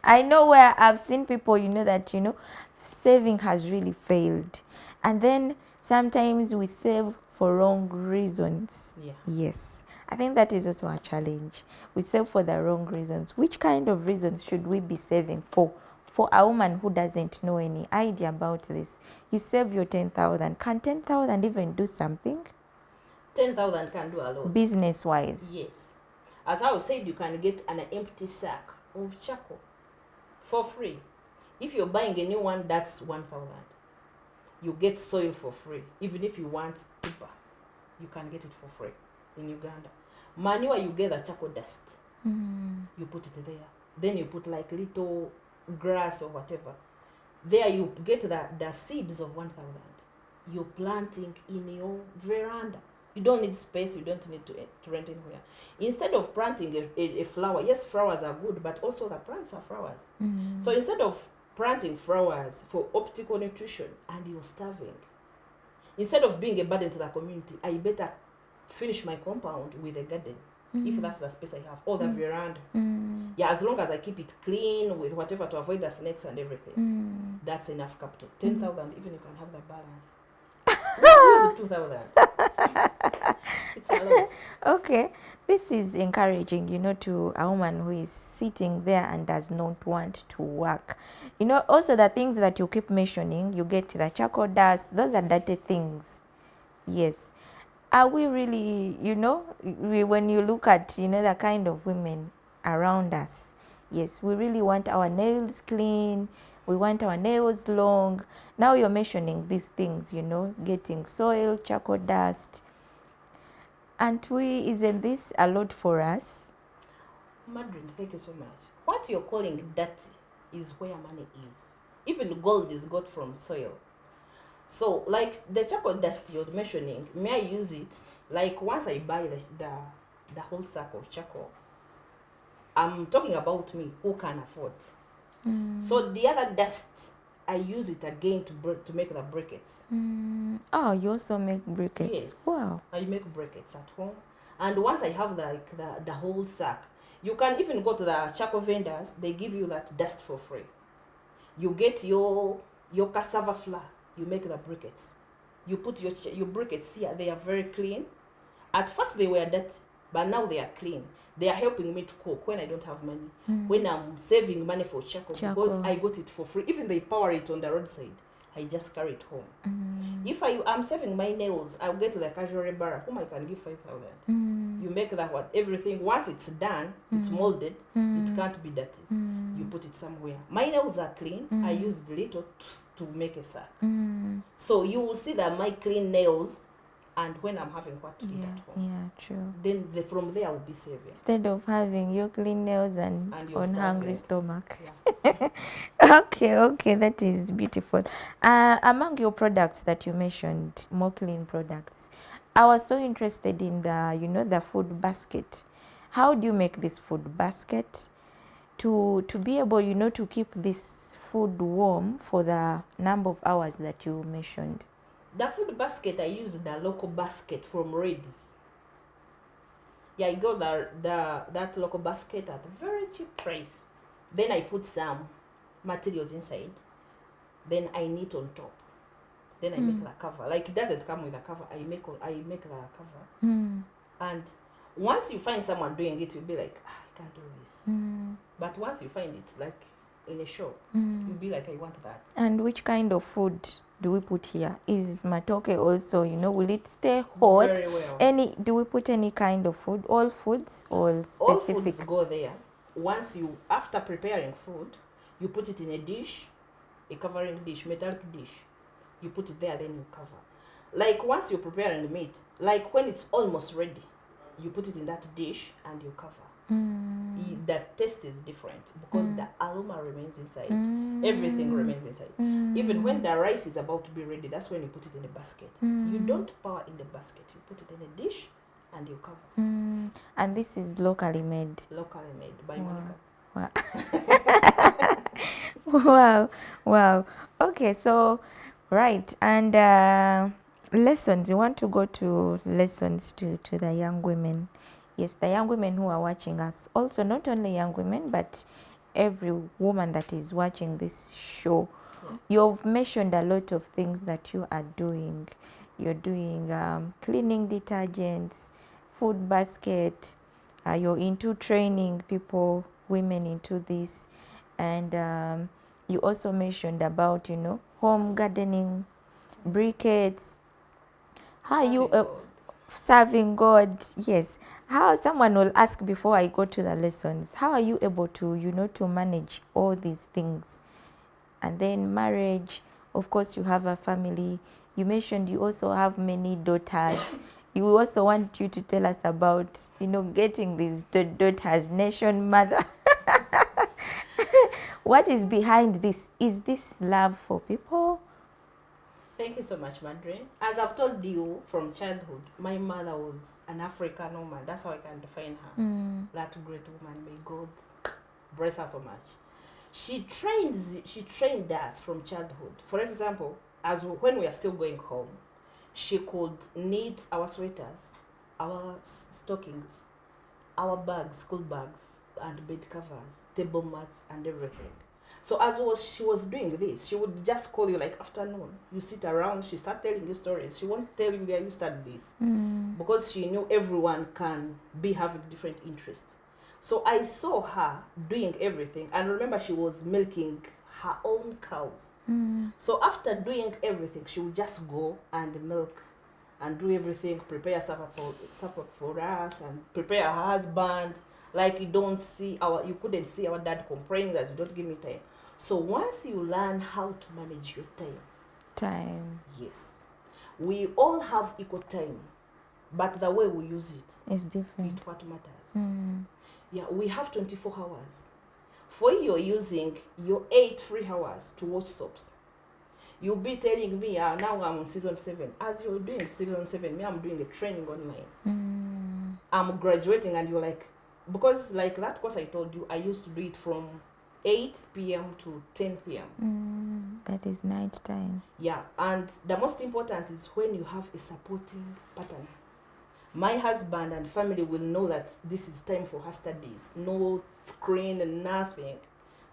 [SPEAKER 1] I know where I've seen people, that saving has really failed, and then sometimes we save for wrong reasons. Yes, I think that is also a challenge. We save for the wrong reasons. Which kind of reasons should we be saving for a woman who doesn't know any idea about this? You save your 10,000. Can 10,000 even do something?
[SPEAKER 2] 10,000 can do a lot.
[SPEAKER 1] Business wise.
[SPEAKER 2] Yes. As I said, you can get an empty sack of charcoal for free. If you're buying a new one, that's 1,000. You get soil for free. Even if you want tuber, you can get it for free in Uganda. Manure, you get the charcoal dust. You put it there. Then you put like little grass or whatever. There you get the seeds of 1,000. You're planting in your veranda. You don't need space. You don't need to rent anywhere. Instead of planting a flower, yes, flowers are good, but also the plants are flowers. So instead of planting flowers for optical nutrition and you're starving, instead of being a burden to the community, I better finish my compound with a garden, if that's the space I have, or the veranda. Yeah, as long as I keep it clean with whatever to avoid the snakes and everything, that's enough capital. 10,000, even you can have the balance. Use 2,000. It's a lot.
[SPEAKER 1] Okay, this is encouraging, to a woman who is sitting there and does not want to work. Also the things that you keep mentioning, you get the charcoal dust, those are dirty things. Yes. Are we really, when you look at, the kind of women around us, yes, we really want our nails clean, we want our nails long. Now you're mentioning these things, getting soil, charcoal dust. And isn't this a lot for us?
[SPEAKER 2] Madreen, thank you so much. What you're calling dirty is where money is. Even gold is got from soil. So, like the charcoal dust you're mentioning, may I use it? Like once I buy the whole sack of charcoal, I'm talking about me who can afford. So the other dust, I use it again to make the briquettes.
[SPEAKER 1] Oh, you also make briquettes?
[SPEAKER 2] Yes.
[SPEAKER 1] Wow.
[SPEAKER 2] I make briquettes at home. And once I have the whole sack, you can even go to the charcoal vendors. They give you that dust for free. You get your cassava flour. You make the briquettes. You put your briquettes here. They are very clean. At first they were dirty, but now they are clean. They are helping me to cook when I don't have money. When I'm saving money for charcoal, because I got it for free. Even they power it on the roadside. I just carry it home. If I'm saving my nails, I'll get to the casual bar whom I can give 5,000. You make that everything. Once it's done, it's molded. It can't be dirty. You put it somewhere. My nails are clean. I use the little to make a sack. So you will see that my clean nails, and when I'm having what to eat at home.
[SPEAKER 1] Yeah, true.
[SPEAKER 2] Then from there I will be saving.
[SPEAKER 1] Instead of having your clean nails and on hungry stomach.
[SPEAKER 2] Yeah.
[SPEAKER 1] Okay, that is beautiful. Among your products that you mentioned, MOKLIN products, I was so interested in the food basket. How do you make this food basket to be able, to keep this food warm for the number of hours that you mentioned?
[SPEAKER 2] The food basket, I use the local basket from Redis. Yeah, I got that local basket at a very cheap price. Then I put some materials inside. Then I knit on top. Then I make the cover. Like it doesn't come with a cover. I make the cover. And once you find someone doing it, you'll be like, I can't do this. But once you find it, like in a shop, you'll be like, I want that.
[SPEAKER 1] And which kind of food do we put here? Is matoke also, will it stay hot?
[SPEAKER 2] Very well.
[SPEAKER 1] Do we put any kind of food? All foods or specific?
[SPEAKER 2] All foods go there. After preparing food, you put it in a dish, a covering dish, metallic dish. You put it there, then you cover. Like once you're preparing the meat, like when it's almost ready, you put it in that dish and you cover. The taste is different because the aroma remains inside. Everything remains inside. Even when the rice is about to be ready, that's when you put it in a basket. You don't pour in the basket. You put it in a dish and you cover.
[SPEAKER 1] And this is locally made?
[SPEAKER 2] Locally made by Monicah.
[SPEAKER 1] Wow. Wow. Okay, so, right. And lessons. You want to go to lessons to the young women. Yes, the young women who are watching us. Also, not only young women, but every woman that is watching this show. You've mentioned a lot of things that you are doing. You're doing cleaning detergents, food basket. You're into training people, women into this. And you also mentioned about, home gardening, briquettes. How you serving God? Yes. How someone will ask before I go to the lessons, how are you able to, to manage all these things? And then marriage, of course, you have a family. You mentioned you also have many daughters. You also want you to tell us about, getting these daughters, nation mother. What is behind this? Is this love for people?
[SPEAKER 2] Thank you so much, Madreen. As I've told you from childhood, my mother was an African woman. That's how I can define her. That great woman. May God bless her so much. She trained us from childhood. For example, when we are still going home, she could knit our sweaters, our stockings, our bags, school bags, and bed covers, table mats, and everything. So she was doing this, she would just call you like afternoon. You sit around, she start telling you stories. She won't tell you where you studied this because she knew everyone can be having different interests. So I saw her doing everything, and remember she was milking her own cows. So after doing everything, she would just go and milk and do everything, prepare supper for us, and prepare her husband. Like you couldn't see our dad complaining that you don't give me time. So once you learn how to manage your time, yes, we all have equal time, but the way we use it
[SPEAKER 1] is different.
[SPEAKER 2] It's what matters. Yeah, we have 24 hours. For you're using your 8 free hours to watch soaps. You'll be telling me, now I'm on season 7. As you're doing season 7, me, I'm doing a training online. I'm graduating, and you're like, because like that course I told you, I used to do it from 8 p.m. to 10 p.m.
[SPEAKER 1] That is night time.
[SPEAKER 2] Yeah, and the most important is when you have a supporting pattern. My husband and family will know that this is time for her studies. No screen and nothing.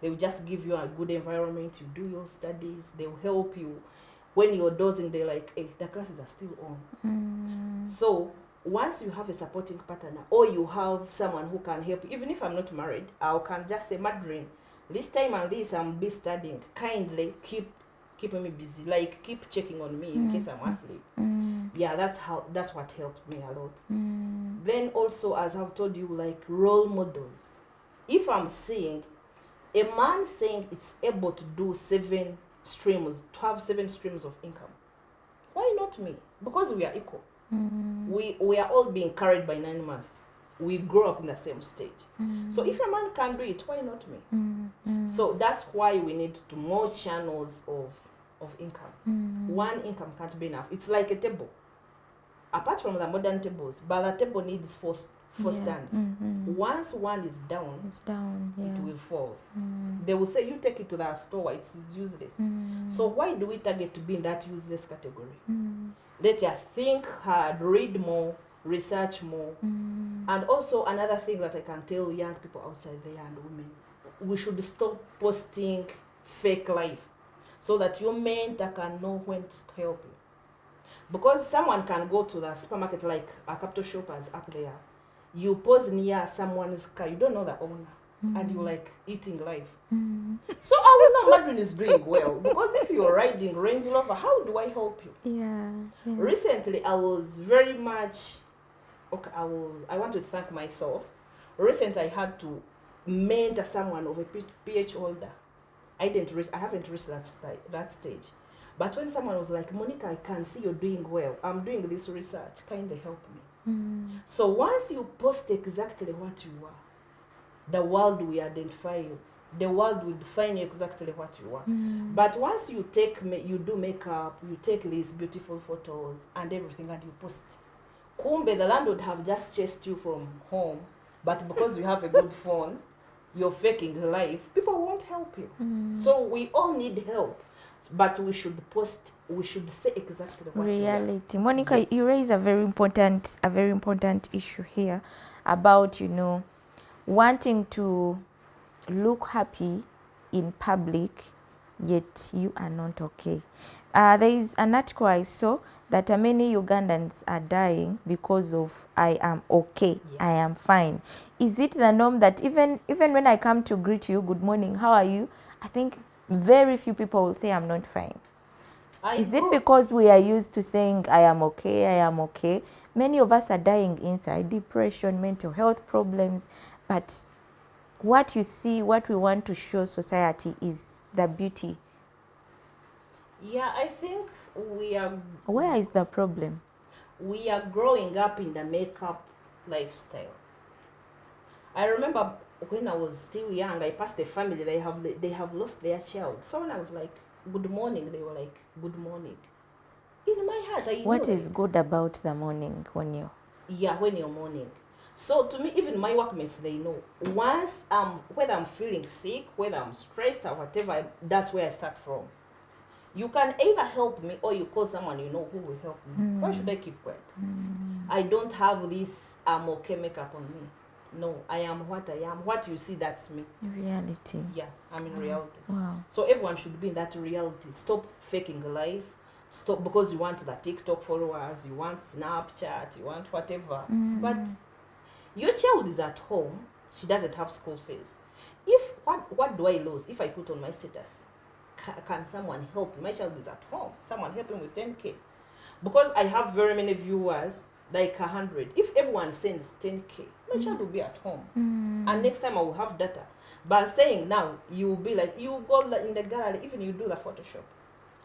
[SPEAKER 2] They will just give you a good environment. You do your studies. They will help you. When you're dozing, they're like, hey, the classes are still on. So once you have a supporting partner, or you have someone who can help you, even if I'm not married, I can just say, Madreen, this time and this I'm be studying. Kindly keep me busy. Like keep checking on me in case I'm asleep. Yeah, that's what helped me a lot. Then also, as I've told you, like role models. If I'm seeing a man saying it's able to do 7 streams, to have 7 streams of income, why not me? Because we are equal. We are all being carried by 9 months. We grow up in the same stage. So if a man can do it, why not me? So that's why we need to more channels of income. One income can't be enough. It's like a table. Apart from the modern tables, but the table needs 4 stands. Once one is down, it will fall. They will say, you take it to the store, it's useless. So why do we target to be in that useless category? Let us think hard, read more, research more. And also another thing that I can tell young people outside there and women, we should stop posting fake life so that your mentor can know when to help you. Because someone can go to the supermarket, like a capital shoppers up there. You pause near someone's car, you don't know the owner, and you're like eating life. So I will know Madreen is doing well, because if you're riding Range Rover, how do I help you?
[SPEAKER 1] Yeah.
[SPEAKER 2] Recently, I was very much, okay, I want to thank myself. Recently, I had to mentor someone of a PhD holder. I haven't reached that stage. But when someone was like, Monicah, I can see you're doing well. I'm doing this research. Kindly help me. So once you post exactly what you are, the world will identify you. The world will define you exactly what you are. But once you do makeup, you take these beautiful photos and everything, and you post, kumbe, the landlord have just chased you from home, but because you have a good phone, you're faking life, people won't help you. So we all need help. But we should say exactly what
[SPEAKER 1] reality. Monicah, yes. You raise a very important issue here about, wanting to look happy in public, yet you are not okay. There is an article I saw that many Ugandans are dying because of I am okay, I am fine. Is it the norm that even when I come to greet you, good morning, how are you? I think very few people will say I'm not fine. Is it because we are used to saying I am okay, I am okay? Many of us are dying inside, depression, mental health problems, but what you see, what we want to show society is the beauty.
[SPEAKER 2] Yeah, I think we are...
[SPEAKER 1] Where is the problem?
[SPEAKER 2] We are growing up in the makeup lifestyle. I remember when I was still young, I passed a family, they have lost their child. So when I was like, good morning, they were like, good morning. In my heart, I
[SPEAKER 1] What
[SPEAKER 2] know
[SPEAKER 1] is good about the morning when you?
[SPEAKER 2] Yeah, when you're mourning. So to me, even my workmates, they know. Once whether I'm feeling sick, whether I'm stressed or whatever, that's where I start from. You can either help me or you call someone you know who will help me. Why should I keep quiet? I don't have this okay makeup on me. No, I am what I am. What you see, that's me.
[SPEAKER 1] Reality.
[SPEAKER 2] Yeah, I'm in reality.
[SPEAKER 1] Wow.
[SPEAKER 2] So everyone should be in that reality. Stop faking life. Stop because you want the TikTok followers, you want Snapchat, you want whatever. But your child is at home. She doesn't have school fees. If what do I lose if I put on my status? Can someone help me? My child is at home. Someone help him with 10K. Because I have very many viewers, like 100. If everyone sends 10K, my child will be at home. And next time I will have data. But saying now, you will be like, you go in the gallery, even you do the Photoshop,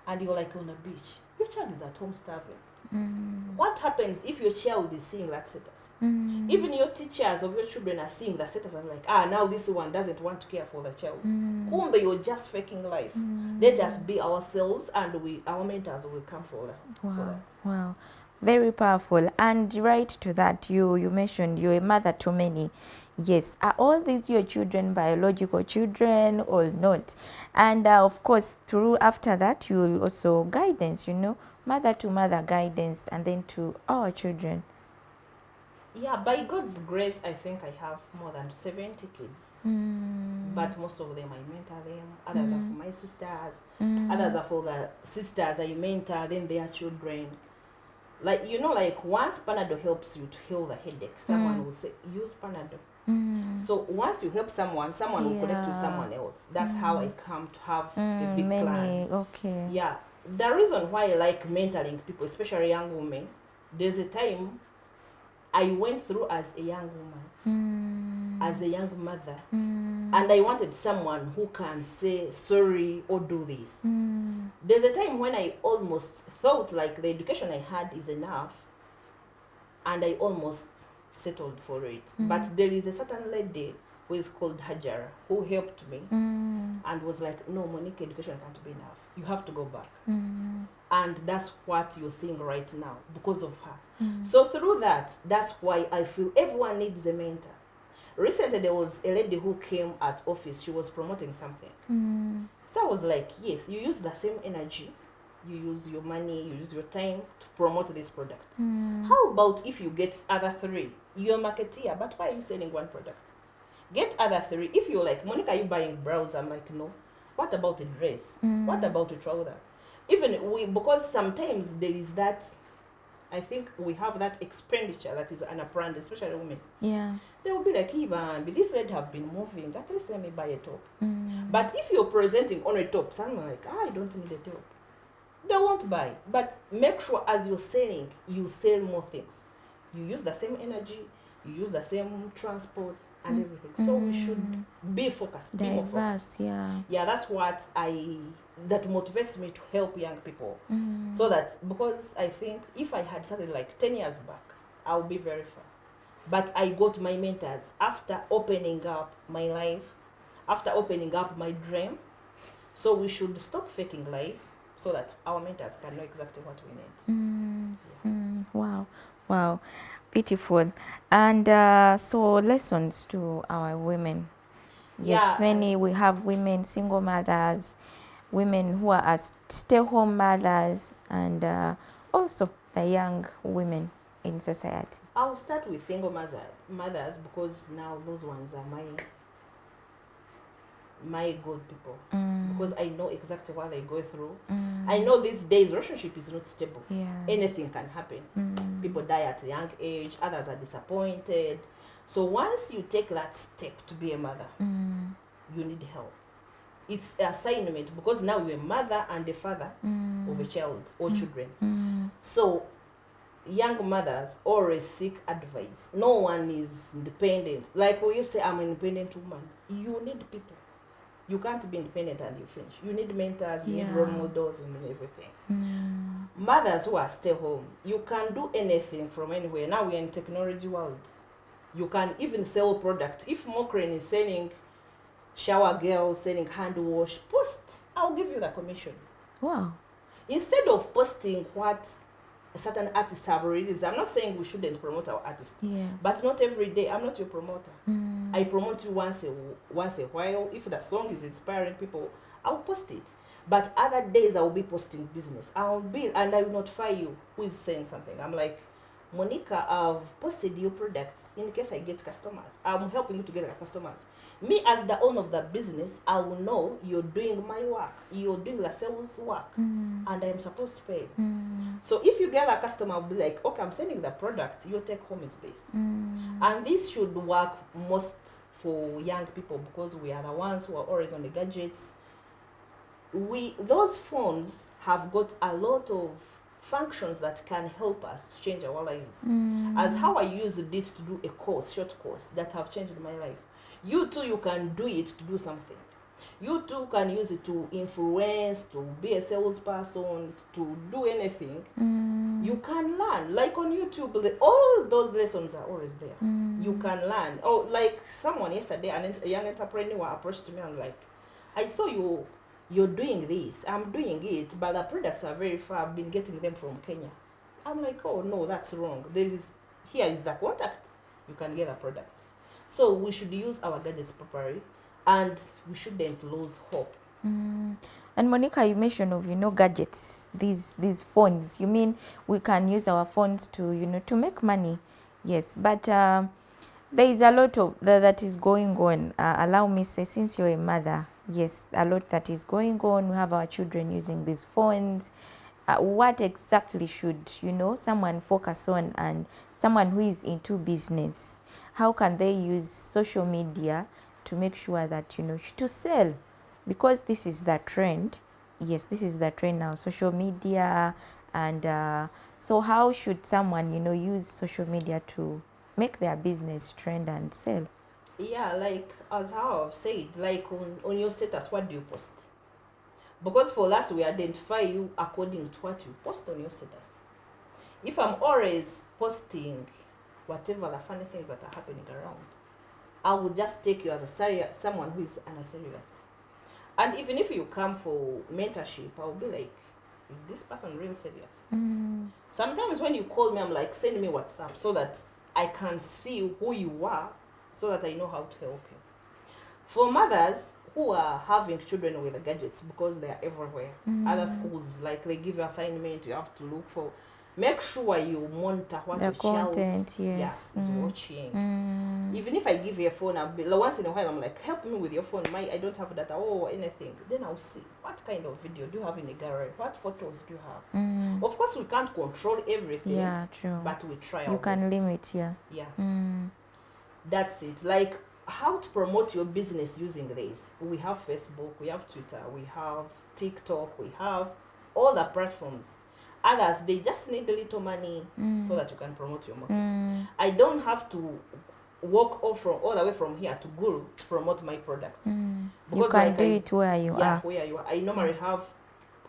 [SPEAKER 2] and you're like on a beach. Your child is at home starving. What happens if your child is seeing that status? Even your teachers of your children are seeing the status and like, now this one doesn't want to care for the child. Kumbe, you're just faking life. Let us be ourselves, and our mentors will come for us.
[SPEAKER 1] Wow. Very powerful. And right to that, you mentioned you're a mother to many. Yes. Are all these your children biological children or not? And of course, through after that, you will also guidance, mother to mother guidance, and then to our children.
[SPEAKER 2] Yeah, by God's grace, I think I have more than 70 kids. But most of them I mentor them. Others are for my sisters. Others are for the sisters I mentor, then their children. Like, like once Panadol helps you to heal the headache, someone will say, use Panadol. So once you help someone will connect with someone else. That's how I come to have a big plan.
[SPEAKER 1] Okay.
[SPEAKER 2] Yeah. The reason why I like mentoring people, especially young women, there's a time I went through as a young woman, as a young mother, and I wanted someone who can say sorry or do this. There's a time when I almost thought like the education I had is enough, and I almost settled for it. But there is a certain lady who is called Hajara who helped me and was like, no, Monicah, education can't be enough. You have to go back. And that's what you're seeing right now because of her. So through that, that's why I feel everyone needs a mentor. Recently, there was a lady who came at office. She was promoting something. So I was like, yes, you use the same energy. You use your money, you use your time to promote this product. How about if you get other 3? You're a marketeer, but why are you selling one product? Get other 3. If you're like, Monicah, are you buying brows? I'm like, no. What about a dress? What about a trouser? Even because sometimes there is that, I think we have that expenditure that is on a brand, especially women.
[SPEAKER 1] Yeah.
[SPEAKER 2] They will be like, even this lady have been moving, at least let me buy a top. But if you're presenting on a top, someone like, I don't need a top. They won't buy. But make sure as you're selling, you sell more things. You use the same energy, you use the same transport and everything. So we should be focused. Be more focused. Yeah, that's what that motivates me to help young people. So that, because I think if I had started like 10 years back, I'll be very far. But I got my mentors after opening up my life, after opening up my dream. So we should stop faking life so that our mentors can know exactly what we need.
[SPEAKER 1] Wow. Beautiful. And so lessons to our women. Yes, we have women, single mothers, women who are stay-home mothers, and also the young women in society.
[SPEAKER 2] I'll start with single mothers because now those ones are my good people. Because I know exactly what they go through. I know these days relationship is not stable. Anything can happen. People die at a young age, others are disappointed. So once you take that step to be a mother, you need help. It's an assignment because now you're a mother and a father of a child or children. So young mothers always seek advice. No one is independent. Like when you say, I'm an independent woman, you need people. You can't be independent and you finish. You need mentors, you need role models, and everything. Mothers who are stay home, you can do anything from anywhere. Now we're in technology world. You can even sell products. If MOKLIN is selling shower gel, selling hand wash, post. I'll give you the commission.
[SPEAKER 1] Wow.
[SPEAKER 2] instead of posting what certain artists have released, I'm not saying we shouldn't promote our artists,
[SPEAKER 1] Yes.
[SPEAKER 2] but not every day. I'm not your promoter. I promote you once a while. If the song is inspiring people, I'll post it. But other days I will be posting business. I will notify you who is saying something. I'm like, Monicah, I've posted your products in case I get customers. I'm helping you to get customers. Me as the owner of the business, I will know you're doing my work. You're doing the sales work, and I am supposed to pay. So if you get a customer, I'll be like, okay, I'm sending the product. Your take home is this, and this should work most for young people because we are the ones who are always on the gadgets. Those phones have got a lot of functions that can help us to change our lives. As how I used it to do a short course that have changed my life. You too, you can do it to do something. You too can use it to influence, to be a salesperson, to do anything. You can learn. Like on YouTube, all those lessons are always there. You can learn. Oh, like someone yesterday, a young entrepreneur approached me and like, I saw you're doing this. I'm doing it, but the products are very far. I've been getting them from Kenya. I'm like, oh no, that's wrong. Here is the contact. You can get the products. So we should use our gadgets properly, and we shouldn't lose hope.
[SPEAKER 1] And Monicah, you mentioned of gadgets, these phones. You mean we can use our phones to to make money? Yes, but there is a lot of that is going on. Allow me say, since you're a mother, yes, a lot that is going on. We have our children using these phones. What exactly should someone focus on, and someone who is into business? How can they use social media to make sure that to sell? Because this is the trend. Yes, this is the trend now, social media. And so how should someone use social media to make their business trend and sell?
[SPEAKER 2] Yeah, like as how I've said, like on your status, what do you post? Because for us, we identify you according to what you post on your status. If I'm always posting whatever the funny things that are happening around, I will just take you as someone who is unserious. And even if you come for mentorship, I will be like, is this person real serious? Sometimes when you call me, I'm like, send me WhatsApp so that I can see who you are, so that I know how to help you. For mothers who are having children with the gadgets, because they are everywhere, other schools, like they give you assignment, you have to look for. Make sure you monitor what
[SPEAKER 1] The
[SPEAKER 2] your
[SPEAKER 1] content,
[SPEAKER 2] child
[SPEAKER 1] yes.
[SPEAKER 2] is watching. Even if I give you a phone, once in a while I'm like, help me with your phone. I don't have data or anything. Then I'll see what kind of video do you have in the gallery, what photos do you have. Of course, we can't control everything.
[SPEAKER 1] Yeah, true.
[SPEAKER 2] But we try our
[SPEAKER 1] You can
[SPEAKER 2] best.
[SPEAKER 1] limit, yeah.
[SPEAKER 2] Yeah. That's it. Like how to promote your business using this. We have Facebook, we have Twitter, we have TikTok, we have all the platforms. Others, they just need a little money so that you can promote your market. I don't have to walk all the way from here to Guru to promote my products.
[SPEAKER 1] You can do it where you are.
[SPEAKER 2] Yeah, where you are. I normally have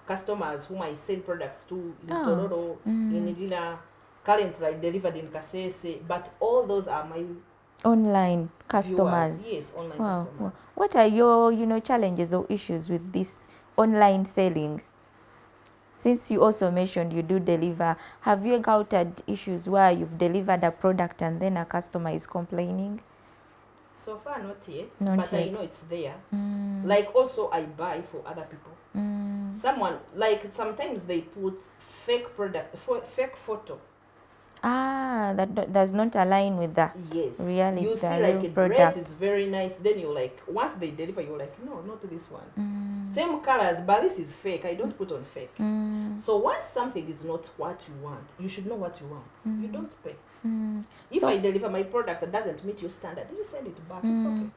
[SPEAKER 2] customers whom I send products to in Tororo, in Idina, currently delivered in Kasese, but all those are my
[SPEAKER 1] online customers.
[SPEAKER 2] Viewers. Yes, online
[SPEAKER 1] Wow.
[SPEAKER 2] customers.
[SPEAKER 1] What are your challenges or issues with this online selling? Since you also mentioned you do deliver, have you encountered issues where you've delivered a product and then a customer is complaining?
[SPEAKER 2] So far, not yet.
[SPEAKER 1] Not
[SPEAKER 2] but
[SPEAKER 1] yet.
[SPEAKER 2] I know it's there. Like also, I buy for other people. Someone, like sometimes they put fake fake photo.
[SPEAKER 1] That does not align with the reality.
[SPEAKER 2] You see, like a dress is very nice. Then you like, once they deliver, you're like, no, not this one. Same colors, but this is fake. I don't put on fake. So once something is not what you want, you should know what you want. You don't pay. If I deliver my product that doesn't meet your standard, you send it back. It's okay.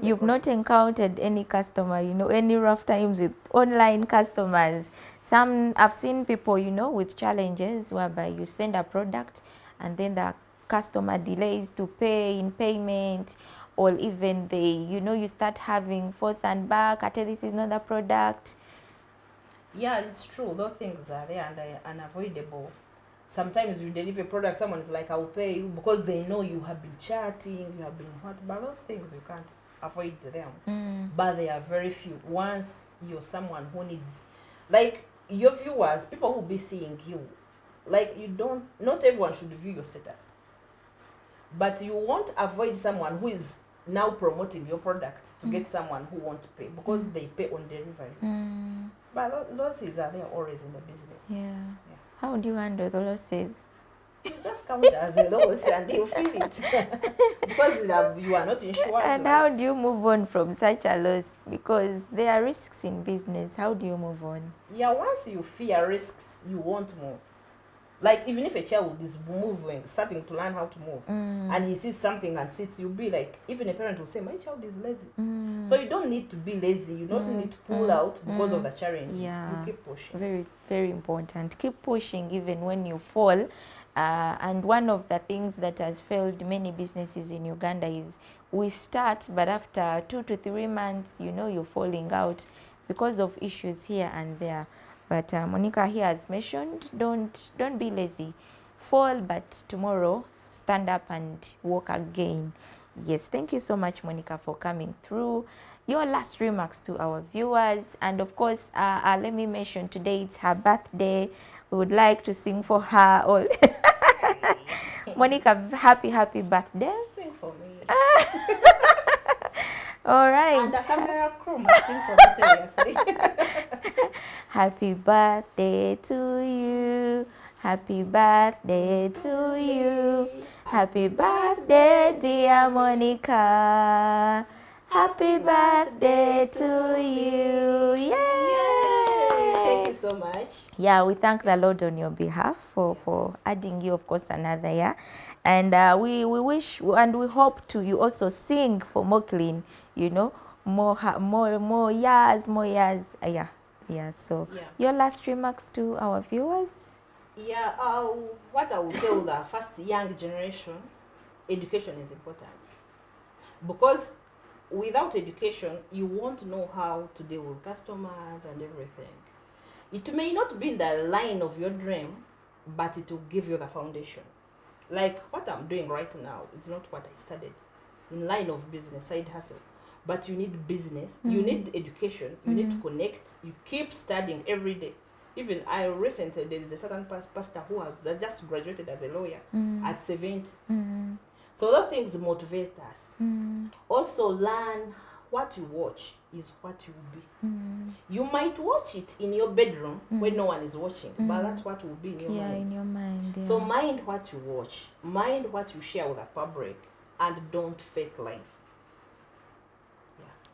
[SPEAKER 1] You've not encountered any customer, any rough times with online customers? I've seen people, with challenges whereby you send a product and then the customer delays to pay in payment, or even you start having forth and back, this is not the product.
[SPEAKER 2] Yeah, it's true. Those things are there and they're unavoidable. Sometimes you deliver a product, someone is like, I'll pay you, because they know you have been chatting, you have been what, but those things you can't avoid them. But they are very few. Once you're someone who needs, like, your viewers, people who will be seeing you, like not everyone should view your status, but you won't avoid someone who is now promoting your product to get someone who won't pay, because they pay on delivery. But losses are there always in the business.
[SPEAKER 1] Yeah. How do you handle the losses?
[SPEAKER 2] You just count it as a loss and you feel it because you are not insured.
[SPEAKER 1] And how do you move on from such a loss? Because there are risks in business. How do you move on?
[SPEAKER 2] Yeah, once you fear risks, you won't move. Like, even if a child is moving, starting to learn how to move, and he sees something and sits, you'll be like, even a parent will say, my child is lazy. So you don't need to be lazy. You don't need to pull out because of the challenges.
[SPEAKER 1] Yeah.
[SPEAKER 2] You keep pushing.
[SPEAKER 1] Very, very important. Keep pushing even when you fall. And one of the things that has failed many businesses in Uganda is we start, but after 2 to 3 months, you're falling out because of issues here and there. But Monica here has mentioned, don't be lazy. Fall, but tomorrow stand up and walk again. Yes, thank you so much, Monica, for coming through. Your last remarks to our viewers, and of course, let me mention today it's her birthday. We would like to sing for her all. Monica, happy birthday.
[SPEAKER 2] Sing for me.
[SPEAKER 1] All right.
[SPEAKER 2] And the camera crew must sing for me seriously.
[SPEAKER 1] Happy birthday to you. Happy birthday to you. Happy birthday, dear Monica. Happy birthday to you. Yay!
[SPEAKER 2] Thank you so much.
[SPEAKER 1] Yeah, we thank the Lord on your behalf for adding you, of course, another year. And we wish and we hope to you also sing for MOKLIN, more years. Yeah. So your last remarks to our viewers?
[SPEAKER 2] Yeah, what I will tell the first young generation, education is important. Because without education, you won't know how to deal with customers and everything. It may not be in the line of your dream, but it will give you the foundation. Like what I'm doing right now is not what I studied in line of business, side hustle. But you need business, you need education, you need to connect, you keep studying every day. Even I recently, there is a certain pastor who has just graduated as a lawyer at 70. So those things motivate us. Also learn what you watch is what you will be. You might watch it in your bedroom when no one is watching, but that's what will be in your mind.
[SPEAKER 1] In your mind. Yeah.
[SPEAKER 2] So mind what you watch, mind what you share with the public, and don't fake life.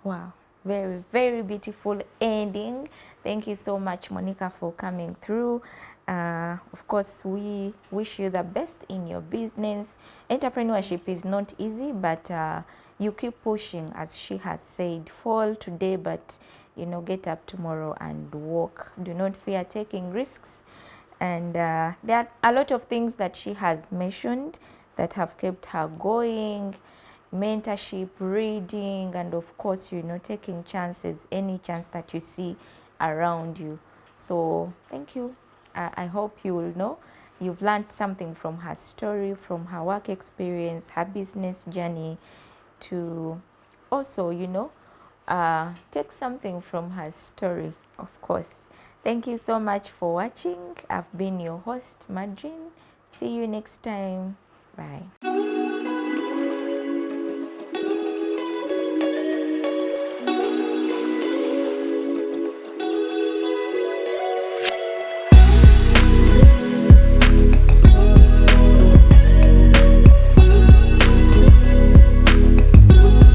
[SPEAKER 1] Wow, very, very beautiful ending. Thank you so much, Monica, for coming through. Of course, we wish you the best in your business. Entrepreneurship is not easy, but you keep pushing, as she has said. Fall today, but get up tomorrow and walk. Do not fear taking risks. And there are a lot of things that she has mentioned that have kept her going. Mentorship, reading, and of course, taking chances, any chance that you see around you. So thank you. I hope you will know you've learned something from her story, from her work experience, her business journey, to also, take something from her story, of course. Thank you so much for watching. I've been your host, Madreen. See you next time. Bye.